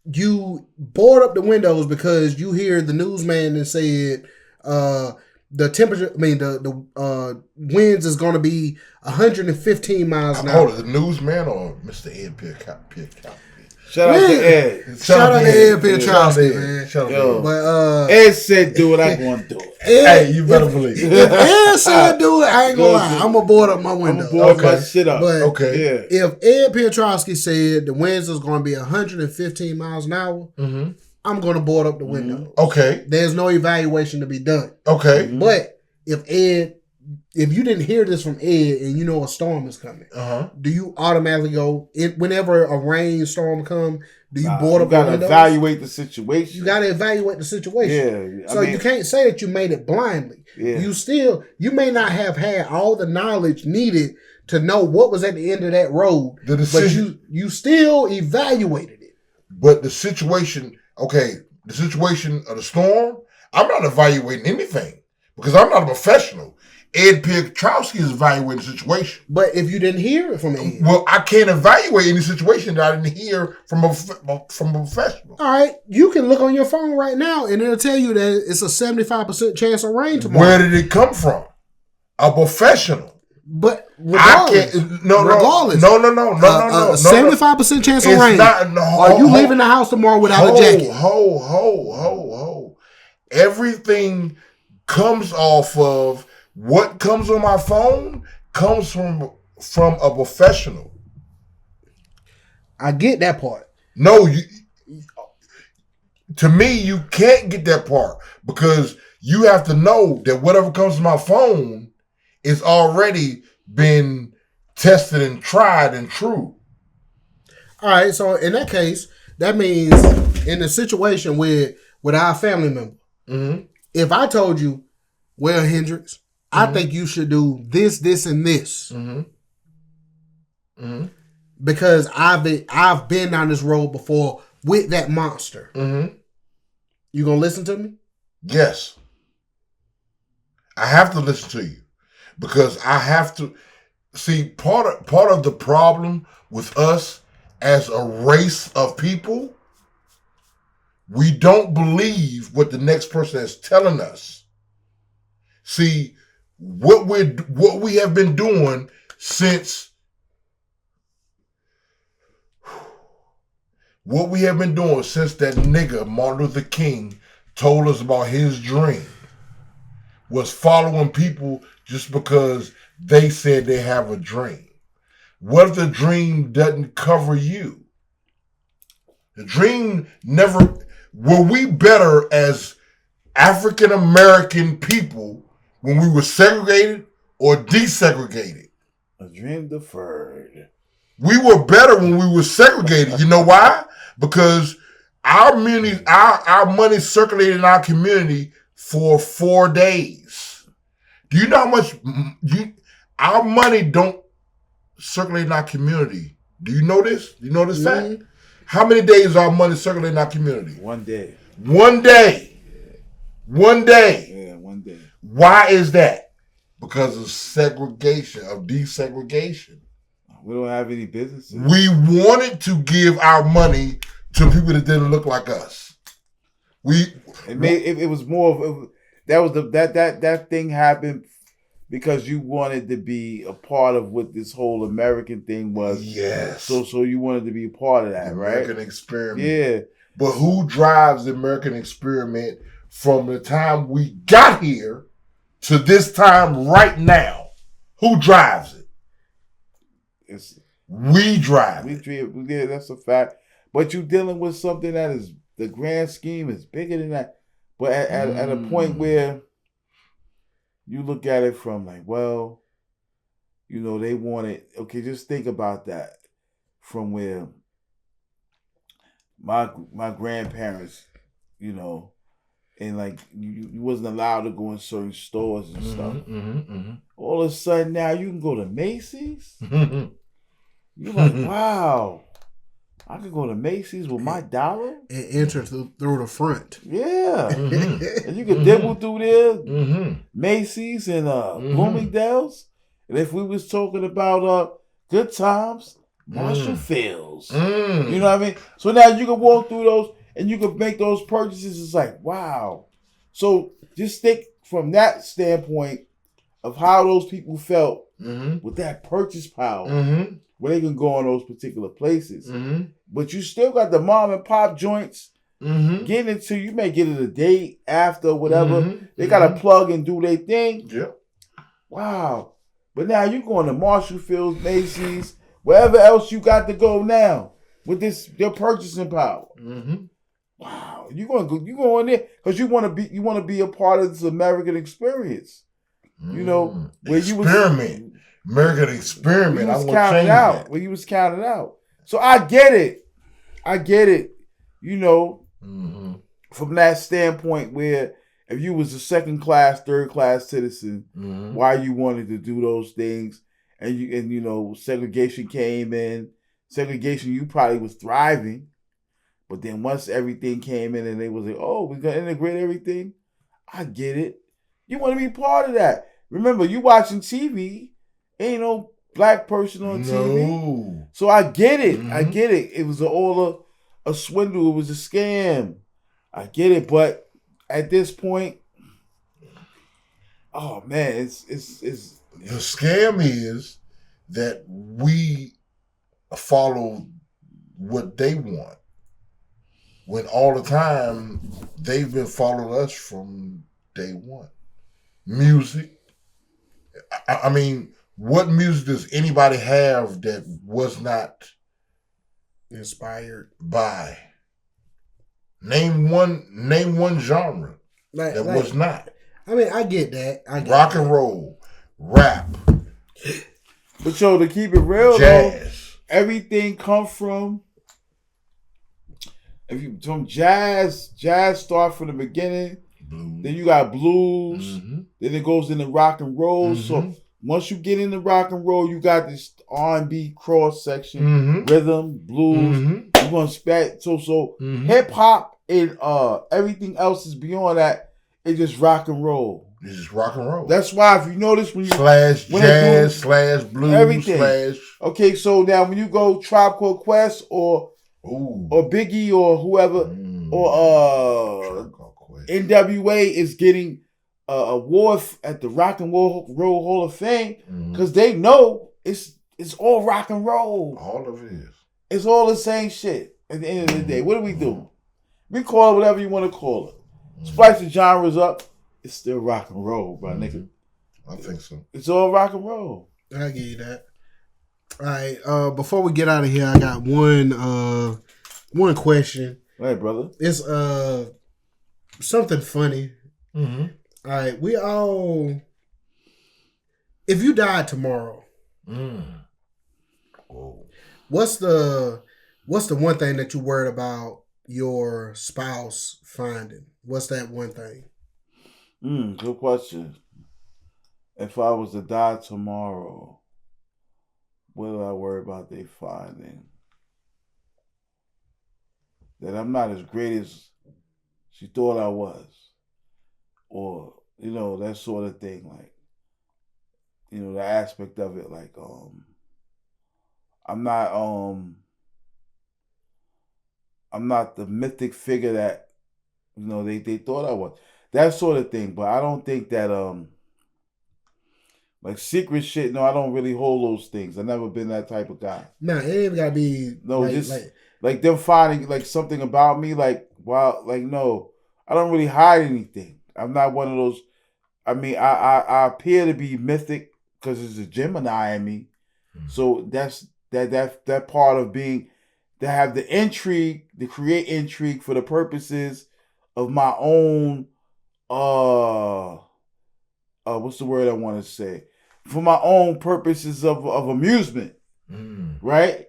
you board up the windows because you hear the newsman that said the temperature, the winds is going to be 115 miles an hour. Hold it, the newsman or Mr. Ed Pierre? Shout out to Ed. Shout out to Ed Pietrowski, man. Yo. But Ed said do it, I'm going to do it. Hey, you better believe it. If Ed said do it, I ain't going to lie. I'm going to board up my window. I'm going to board my shit up. But okay. If Ed Pietrowski said the winds is going to be 115 miles an hour, I'm going to board up the window. Okay. There's no evaluation to be done. Okay. But if you didn't hear this from Ed and you know a storm is coming, do you automatically go, whenever a rainstorm comes, do you board up the windows? You got to evaluate the situation. You got to evaluate the situation. Yeah. So you can't say that you made it blindly. Yeah. You may not have had all the knowledge needed to know what was at the end of that road, the decision, but you still evaluated it. But the situation of the storm, I'm not evaluating anything because I'm not a professional. Ed Pietrowski is evaluating the situation. But if you didn't hear it from Ed, well, I can't evaluate any situation that I didn't hear from a professional. All right, you can look on your phone right now, and it'll tell you that it's a 75% chance of rain tomorrow. Where did it come from? A professional. But regardless, No. 75% chance of rain. Are you leaving the house tomorrow without a jacket? Ho. Everything comes off of what comes on my phone comes from a professional. I get that part. No, to me, you can't get that part because you have to know that whatever comes to my phone is already been tested and tried and true. All right, so in that case, that means in a situation with our family member, if I told you, well, Hendrix, I think you should do this, this, and this, because I've been down this road before with that monster. You gonna listen to me? Yes, I have to listen to you because I have to see part of the problem with us as a race of people. We don't believe what the next person is telling us. See, what we have been doing since that nigga Martin Luther King told us about his dream was following people just because they said they have a dream. What if the dream doesn't cover you? The dream never... Were we better as African American people when we were segregated or desegregated? A dream deferred. We were better when we were segregated. You know why? Because our money circulated in our community for 4 days. Do you know how much our money don't circulate in our community? Do you know this? Do you know this fact? How many days our money circulate in our community? 1 day. 1 day. 1 day. Yeah, 1 day. Why is that? Because of segregation, of desegregation. We don't have any businesses. We wanted to give our money to people that didn't look like us. It was more of that thing happened because you wanted to be a part of what this whole American thing was. Yes. So you wanted to be a part of that, right? American experiment. Yeah. But who drives the American experiment from the time we got here to this time right now? Who drives it? We drive it. Yeah, that's a fact. But you're dealing with something that is, the grand scheme is bigger than that. But at a point where you look at it from like, well, you know, they wanted, okay, just think about that from where my grandparents, you know, and like you wasn't allowed to go in certain stores and stuff. All of a sudden now you can go to Macy's. You're like, wow, I could go to Macy's with my dollar and enter through the front. Yeah, and you could dibble through there, Macy's and Bloomingdale's. And if we was talking about good times, Marshall Fields. You know what I mean? So now you can walk through those and you can make those purchases. It's like, wow. So just think from that standpoint of how those people felt with that purchase power, where they can go on those particular places. But you still got the mom and pop joints getting it to you. May get it a day after, whatever. They got to plug and do their thing. Yeah. Wow. But now you going to Marshall Fields, Macy's, wherever else you got to go now with your purchasing power. Wow. You go in there because you want to be a part of this American experience. You know, where you was American experiment. I want to change that. Where you was counted out. So I get it. You know, from that standpoint where if you was a second class, third class citizen, why you wanted to do those things, and you know, segregation came in. Segregation, you probably was thriving, but then once everything came in and they was like, oh, we're gonna integrate everything. I get it. You want to be part of that. Remember, you watching TV, ain't no black person on TV. So I get it. I get it. It was all a swindle. It was a scam. I get it. But at this point, oh man, it's the scam is that we follow what they want, when all the time they've been following us from day one. Music. I mean, what music does anybody have that was not inspired by? Name one genre that was not. I mean, I get that. Rock and roll, rap. But yo, to keep it real, jazz. Though, everything comes from jazz start from the beginning. Blues. Then you got blues. Then it goes into rock and roll. So once you get into rock and roll, you got this R&B cross section, rhythm, blues. You're gonna spec so hip hop and everything else is beyond that. It's just rock and roll. It's just rock and roll. That's why if you notice when jazz, blues, everything. Okay, so now when you go Tribe Called Quest or Biggie or whoever, or NWA is getting awards at the Rock and Roll Hall of Fame because they know it's all rock and roll. All of it is. It's all the same shit. At the end of the day, what do we do? We call it whatever you want to call it. Splice the genres up. It's still rock and roll, bro, nigga. I think so. It's all rock and roll. I give you that. All right. Before we get out of here, I got one question. Hey, brother. It's something funny. Mm-hmm. All right. We all. If you died tomorrow, what's the one thing that you worried about your spouse finding? What's that one thing? Good question. If I was to die tomorrow, what do I worry about they finding? That I'm not as great as she thought I was. Or, that sort of thing. Like, the aspect of it. Like, I'm not the mythic figure that, they thought I was. That sort of thing. But I don't think that, like secret shit, no, I don't really hold those things. I've never been that type of guy. Nah, it ain't gotta be like them finding like something about me, no. I don't really hide anything. I'm not one of those. I mean, I appear to be mythic because it's a Gemini in me. So that's that part of being to have the intrigue, to create intrigue for the purposes of my own what's the word I want to say? For my own purposes of amusement, right?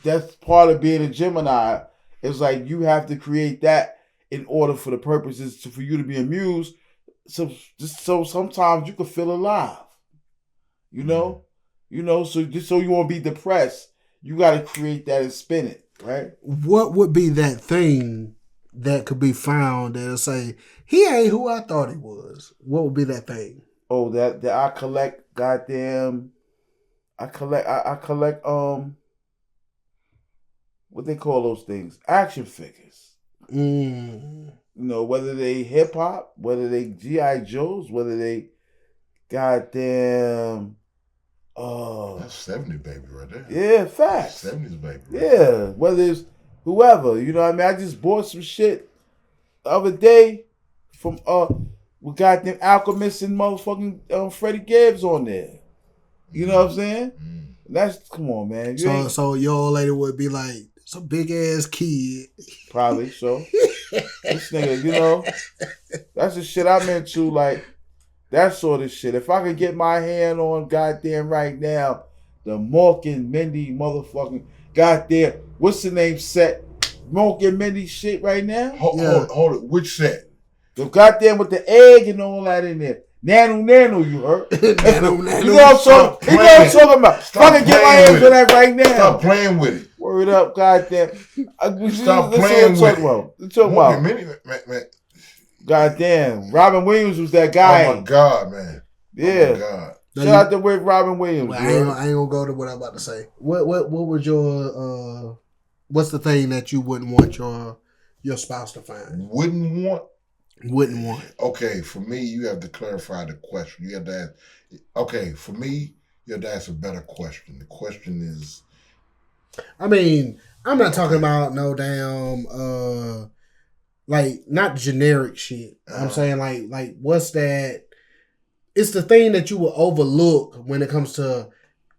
That's part of being a Gemini. It's like you have to create that in order for the purposes for you to be amused. So sometimes you can feel alive, so just so you won't be depressed, you got to create that and spin it, right? What would be that thing that could be found that'll say he ain't who I thought he was? What would be that thing? Oh, that I collect. Goddamn, I collect. What they call those things? Action figures. Whether they hip hop, whether they G.I. Joes, whether they goddamn. That's 70s baby right there. Yeah, facts. 70s baby. Right yeah, whether it's whoever, what I mean. I just bought some shit the other day from we got them Alchemist and motherfucking Freddie Gibbs on there. You know what I'm saying? That's come on, man. So your old lady would be like, it's a big ass kid. Probably so. This nigga, that's the shit I'm into, like that sort of shit. If I could get my hand on goddamn right now, the Mork and Mindy motherfucking goddamn, what's the name set? Mork and Mindy shit right now? Hold it. Which set? The goddamn with the egg and all that in there. Nano, you heard? Nano. You know what I'm talking about? If I can get my hands on that right now. Stop playing with it. Word up, goddamn. Stop playing with it. Talk about. Goddamn. Robin Williams was that guy. Oh my God, man. Yeah. Oh my God. Shout out to Robin Williams. Well, I ain't gonna go to what I'm about to say. What was your what's the thing that you wouldn't want your spouse to find? Wouldn't want. Okay, for me, you have to clarify the question. You have to ask. Okay, for me, you have to ask a better question. The question is, I mean, I'm not talking about no damn not generic shit. I'm saying like what's that? It's the thing that you will overlook when it comes to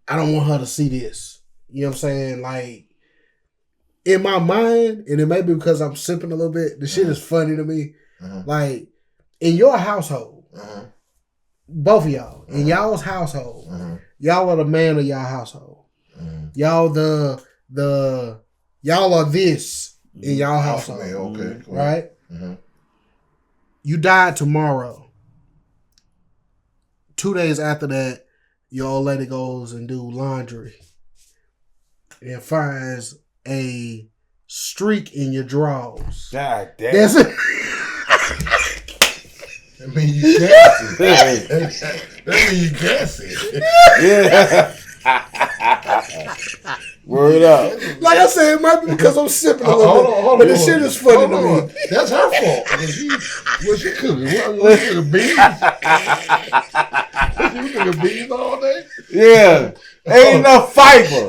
I don't want her to see this. You know what I'm saying? Like in my mind, and it may be because I'm sipping a little bit, the shit is funny to me. Like in your household, both of y'all, in y'all's household, y'all are the man of y'all household. Y'all y'all are this in y'all household. Okay, right? You died tomorrow. 2 days after that, your old lady goes and do laundry and finds a streak in your drawers. God damn. That's it. I mean, you guess it. I mean, you guess it. Yeah. Word up. Like I said, it might be because I'm sipping a little bit. Hold on, but the shit is funny to me. That's her fault. What's she cooking? What cooking beans? You cooking beans all day? Yeah. Ain't enough fiber.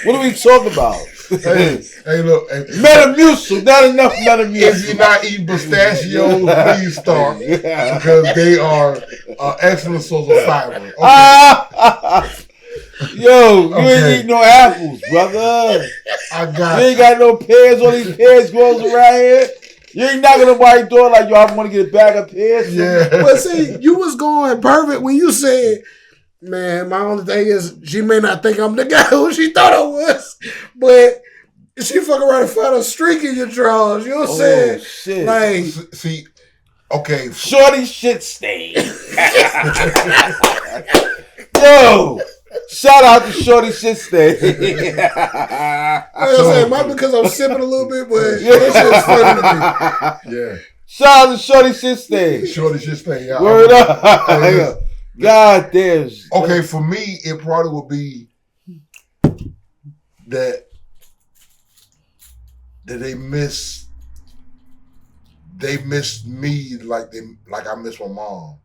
What are we talking about? Hey, look. Metamucil, not enough Metamucil. If you're not eating pistachios, please start. Because they are an excellent source of fiber. Okay. Yo, you ain't eating no apples, brother. You ain't got no pears. All these pears grows around here. You ain't knocking nobody's door like, yo, I want to get a bag of pears. Yeah. But see, you was going perfect when you said, man, my only thing is she may not think I'm the guy who she thought I was, but she fuck around and find a streak in your drawers. You know what I'm saying? Shit. Like, see, okay. Shorty shit stain. Yo, shout out to Shorty shit stain. like I said, it might be because I'm sipping a little bit, but that shit's funny to me. Yeah. Shout out to Shorty shit stain. Shorty shit stain. Yeah. Word up. God damn. Okay, for me, it probably would be that they missed me like I miss my mom.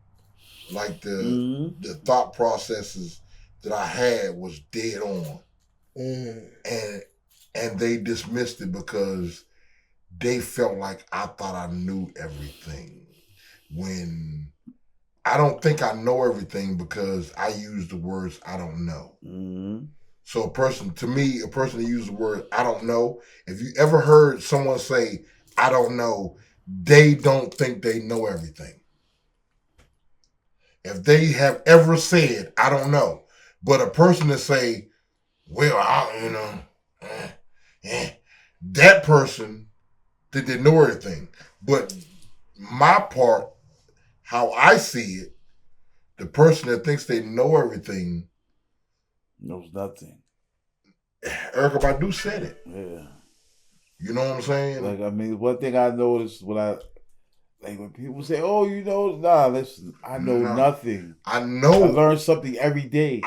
Like the thought processes that I had was dead on. And they dismissed it because they felt like I thought I knew everything. When I don't think I know everything because I use the words I don't know. So a person that uses the word I don't know, if you ever heard someone say I don't know, they don't think they know everything. If they have ever said I don't know, but a person that say, well, that person think they know everything. But my part, how I see it, the person that thinks they know everything knows nothing. Erykah Badu said it. Yeah. You know what I'm saying? Like, I mean, one thing I noticed when people say, oh, you know, listen, I know nothing. I know. I learn something every day.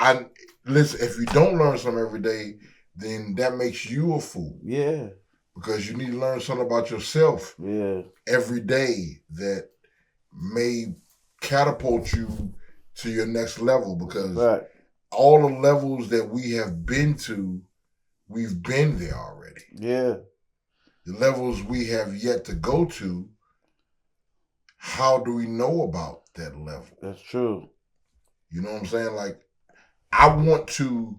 Listen, if you don't learn something every day, then that makes you a fool. Yeah. Because you need to learn something about yourself every day that may catapult you to your next level. Because all the levels that we have been to, we've been there already. Yeah. The levels we have yet to go to, how do we know about that level? That's true. You know what I'm saying? Like, I want to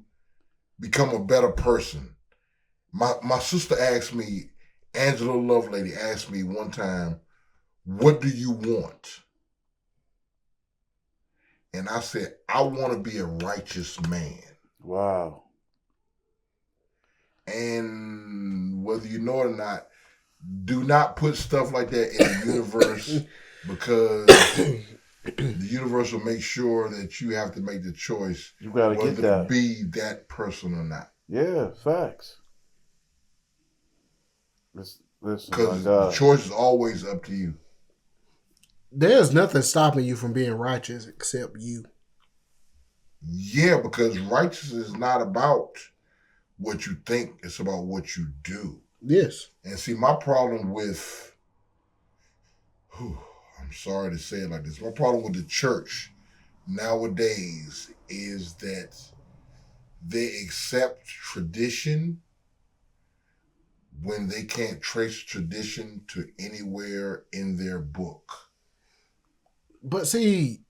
become a better person. My sister asked me, Angela Lovelady asked me one time, what do you want? And I said, I want to be a righteous man. Wow. And whether you know it or not, do not put stuff like that in the universe because the universe will make sure that you have to make the choice you gotta whether get that. to be that person or not. Yeah, facts. Listen, because the choice is always up to you. There's nothing stopping you from being righteous except you. Yeah, because righteousness is not about what you think, it's about what you do. Yes. And see, my problem with, I'm sorry to say it like this, my problem with the church nowadays is that they accept tradition when they can't trace tradition to anywhere in their book. But see,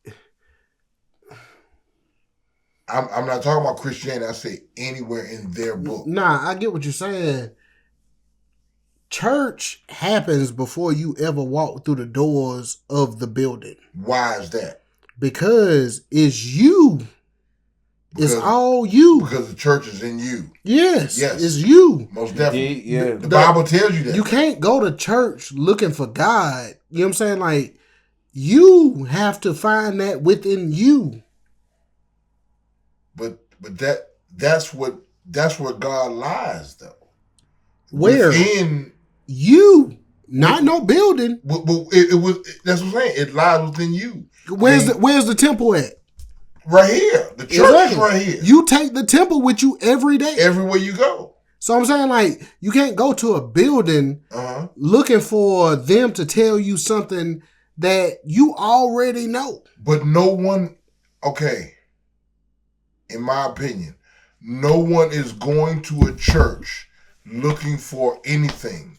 I'm not talking about Christianity. I say anywhere in their book. Nah, I get what you're saying. Church happens before you ever walk through the doors of the building. Why is that? Because it's you. It's all you. Because the church is in you. Yes. It's you. Most definitely. Yeah. The Bible tells you that. You can't go to church looking for God. You know what I'm saying? Like, you have to find that within you. But that's where God lies, though. Where? Within you, not no building. It was. That's what I'm saying. It lies within you. Where's the temple at? right here. The church is right here. You take the temple with you every day. Everywhere you go. So I'm saying, like, you can't go to a building looking for them to tell you something that you already know. But no one, okay, in my opinion, no one is going to a church looking for anything.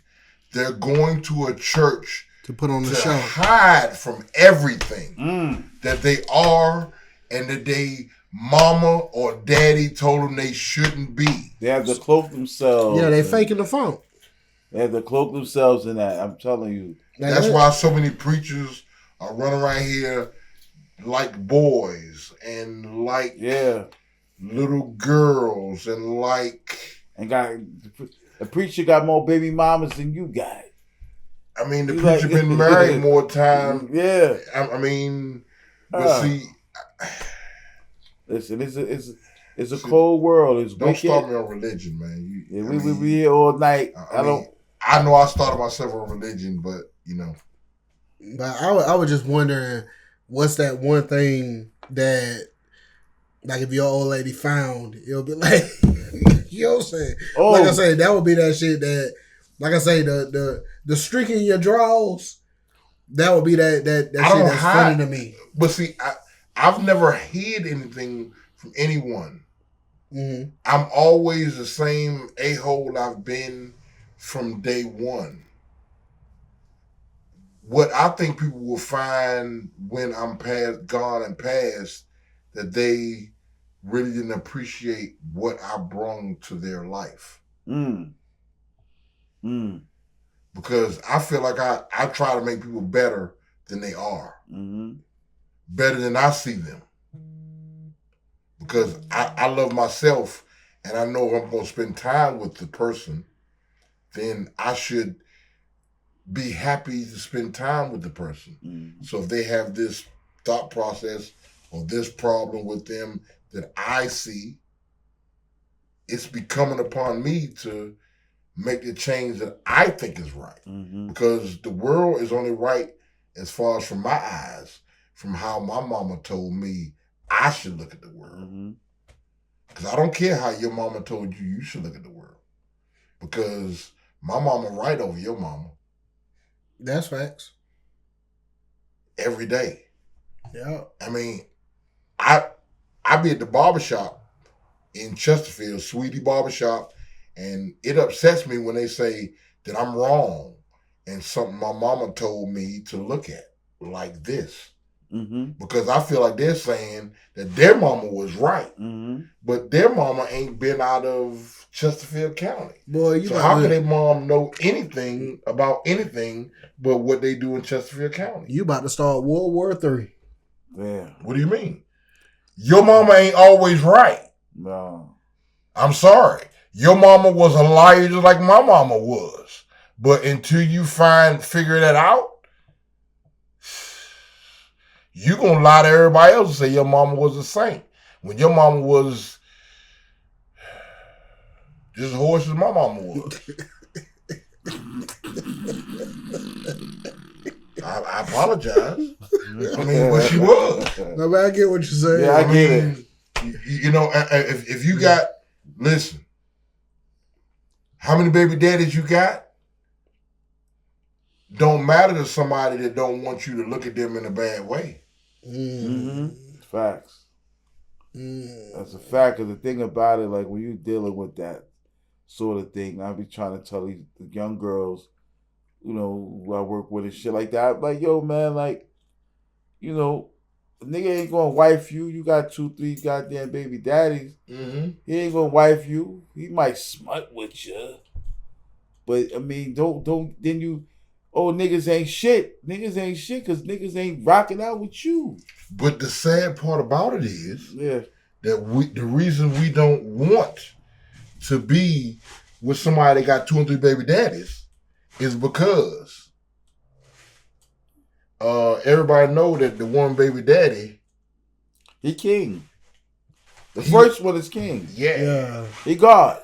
They're going to a church to put on the show, hide from everything that they are and that they mama or daddy told them they shouldn't be. They have to cloak themselves. Yeah, they faking the funk. They have to cloak themselves in that. I'm telling you. That's why so many preachers are running around here like boys and like little girls and got the preacher got more baby mamas than you got. I mean, the preacher been married more times. Yeah. I mean, but see. Listen, it's a cold world. It's don't wicked. start me on religion, man. We be here all night. I know I started myself on religion, but you know. But I was just wondering, what's that one thing that, like, if your old lady found, it'll be like, you know what I'm saying? Oh. Like I say, that would be that shit that, like I say, the streak in your drawers. That would be that shit that's funny to me. But see, I've never hid anything from anyone. Mm-hmm. I'm always the same a-hole I've been from day one. What I think people will find when I'm gone and past, that they really didn't appreciate what I brought to their life. Because I feel like I try to make people better than they are. Mm-hmm. Better than I see them. Because I love myself, and I know if I'm going to spend time with the person, then I should be happy to spend time with the person. Mm-hmm. So if they have this thought process or this problem with them that I see, it's becoming upon me to make the change that I think is right. Mm-hmm. Because the world is only right as far as from my eyes, from how my mama told me I should look at the world. Because I don't care how your mama told you should look at the world. Because my mama right over your mama. That's facts. Every day. Yeah. I mean, I be at the barbershop in Chesterfield, Sweetie Barbershop, and it upsets me when they say that I'm wrong and something my mama told me to look at like this. Mm-hmm. Because I feel like they're saying that their mama was right, but their mama ain't been out of Chesterfield County. Boy, so how can their mom know anything about anything but what they do in Chesterfield County? You about to start World War III. Yeah. What do you mean? Your mama ain't always right. No. I'm sorry. Your mama was a liar just like my mama was. But until you figure that out, you gonna lie to everybody else and say your mama was a saint. When your mama was just as horse as my mama was. I apologize. I mean, but she was. No, but I get what you're saying. Yeah, I get it. You know, if you got, listen, how many baby daddies you got? Don't matter to somebody that don't want you to look at them in a bad way. Mm-hmm. Facts. That's a fact. Because the thing about it, like when you're dealing with that sort of thing, I be trying to tell these young girls, you know, who I work with and shit like that. I'm like, yo, man, like, you know, a nigga ain't gonna wife you. You got 2-3 goddamn baby daddies. Mm-hmm. He ain't gonna wife you. He might smut with you, but I mean, don't then you. Oh, niggas ain't shit. Niggas ain't shit because niggas ain't rocking out with you. But the sad part about it is that the reason we don't want to be with somebody that got 2 and 3 baby daddies is because everybody know that the one baby daddy, he king. The first one is king. Yeah. He God.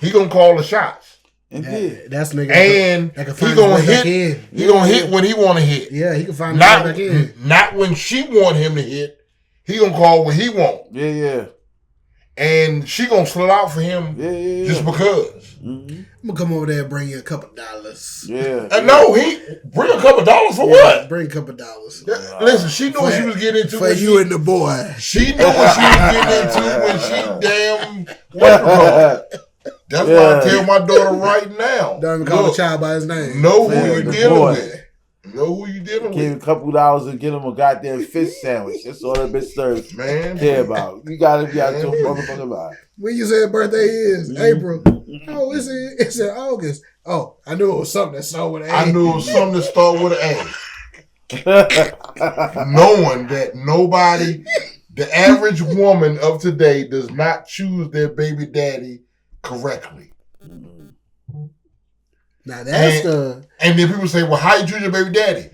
He gonna call the shots. That's nigga. And he gonna hit. He gonna hit when he want to hit. Yeah, he can find not when she want him to hit. He gonna call what he want. Yeah. And she gonna sell out for him just because. I'm gonna come over there and bring you a couple dollars. Yeah. And no, he bring a couple dollars for what? Bring a couple dollars. Listen, she knew what she was getting into. For you and the boy. She knew what she was getting into when she damn went. That's why I tell my daughter right now. Don't even call the child by his name. Know who you're dealing with. Know who you dealing Give him with. a couple dollars and get him a goddamn fish sandwich. That's all that bitch serves. Man. Care about. You gotta be out your motherfucking mind. When you said birthday is April. Oh, it's in August. Oh, I knew it was something that started with an A. I knew it was something that started with an A. Knowing that nobody, the average woman of today does not choose their baby daddy correctly. Now that's And then people say, well, how you choose your baby daddy?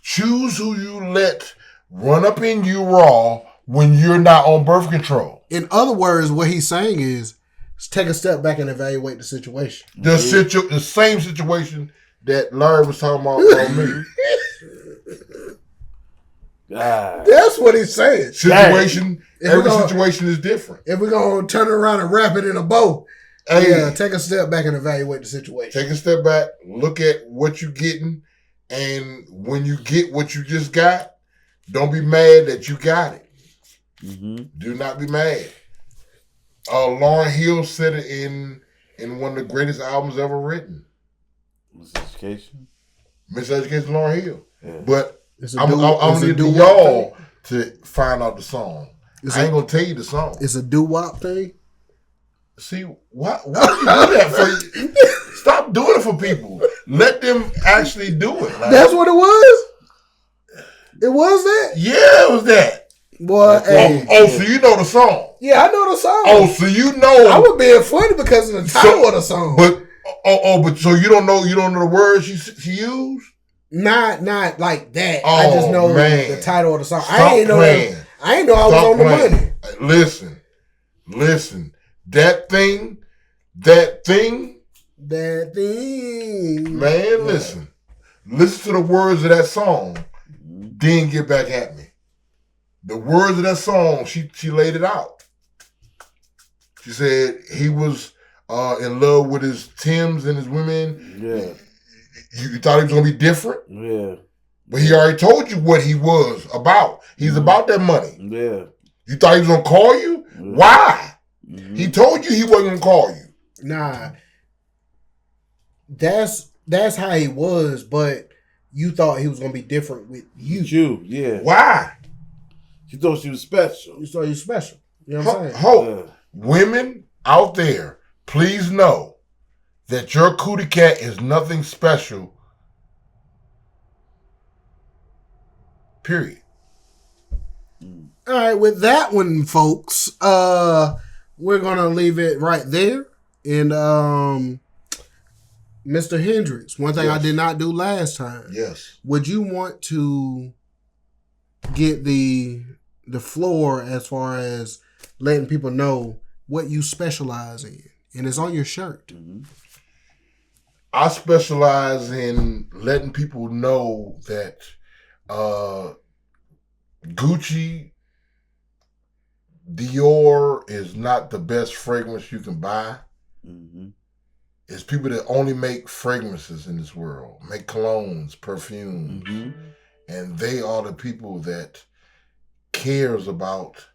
Choose who you let run up in you raw when you're not on birth control. In other words, what he's saying is take a step back and evaluate the situation. The same situation that Larry was talking about on me. That's what he's saying. Situation, every situation is different. If we're going to turn it around and wrap it in a bow, take a step back and evaluate the situation. Take a step back, look at what you're getting, and when you get what you just got, don't be mad that you got it. Do not be mad. Lauryn Hill said it in one of the greatest albums ever written. Miseducation? Miseducation, Lauryn Hill. Yeah. But I'm need y'all to find out the song. I ain't gonna tell you the song. It's a doo-wop thing. See, why you do that for you? Stop doing it for people. Let them actually do it. Like, that's what it was? It was that? Yeah, it was that. Boy, hey. So you know the song. Yeah, I know the song. Oh, so you know. I was being funny because of the title of the song. But so you don't know the words she used? Not like that. I just know the title of the song. I ain't know I was on the money. Listen. That thing. Man, listen. Listen to the words of that song. Then get back at me. The words of that song, she laid it out. She said he was in love with his Timbs and his women. Yeah. You thought he was going to be different? Yeah. But he already told you what he was about. He's about that money. Yeah. You thought he was going to call you? Yeah. Why? He told you he wasn't going to call you. Nah. That's how he was, but you thought he was going to be different with you. Yeah. Why? You thought she was special. You thought you was special. You know what I'm saying? Women out there, please know that your cootie cat is nothing special. Period. All right, with that one, folks, we're gonna leave it right there. And Mr. Hendrix, one thing I did not do last time. Yes. Would you want to get the floor as far as letting people know what you specialize in? And it's on your shirt. I specialize in letting people know that Gucci, Dior is not the best fragrance you can buy. It's people that only make fragrances in this world, make colognes, perfumes. And they are the people that cares about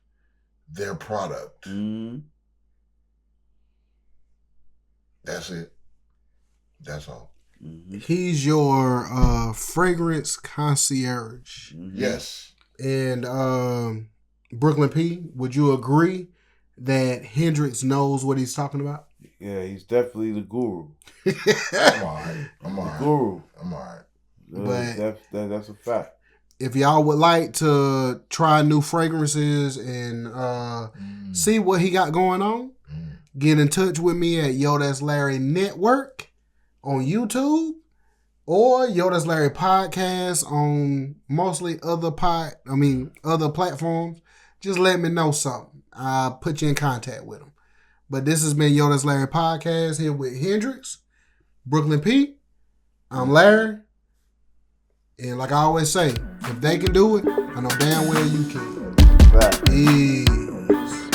their product. That's it. That's all. He's your fragrance concierge. Yes. And Brooklyn P, would you agree that Hendrix knows what he's talking about? Yeah, he's definitely the guru. I'm all right. Guru. I'm all right. But that's a fact. If y'all would like to try new fragrances and see what he got going on, get in touch with me at Yo That's Larry Network on YouTube or Yo That's Larry Podcast on mostly other platforms. Just let me know something. I'll put you in contact with him. But this has been Yo That's Larry Podcast here with Hendrix, Brooklyn P. I'm Larry. And like I always say, if they can do it, I know damn well you can. Right. Peace.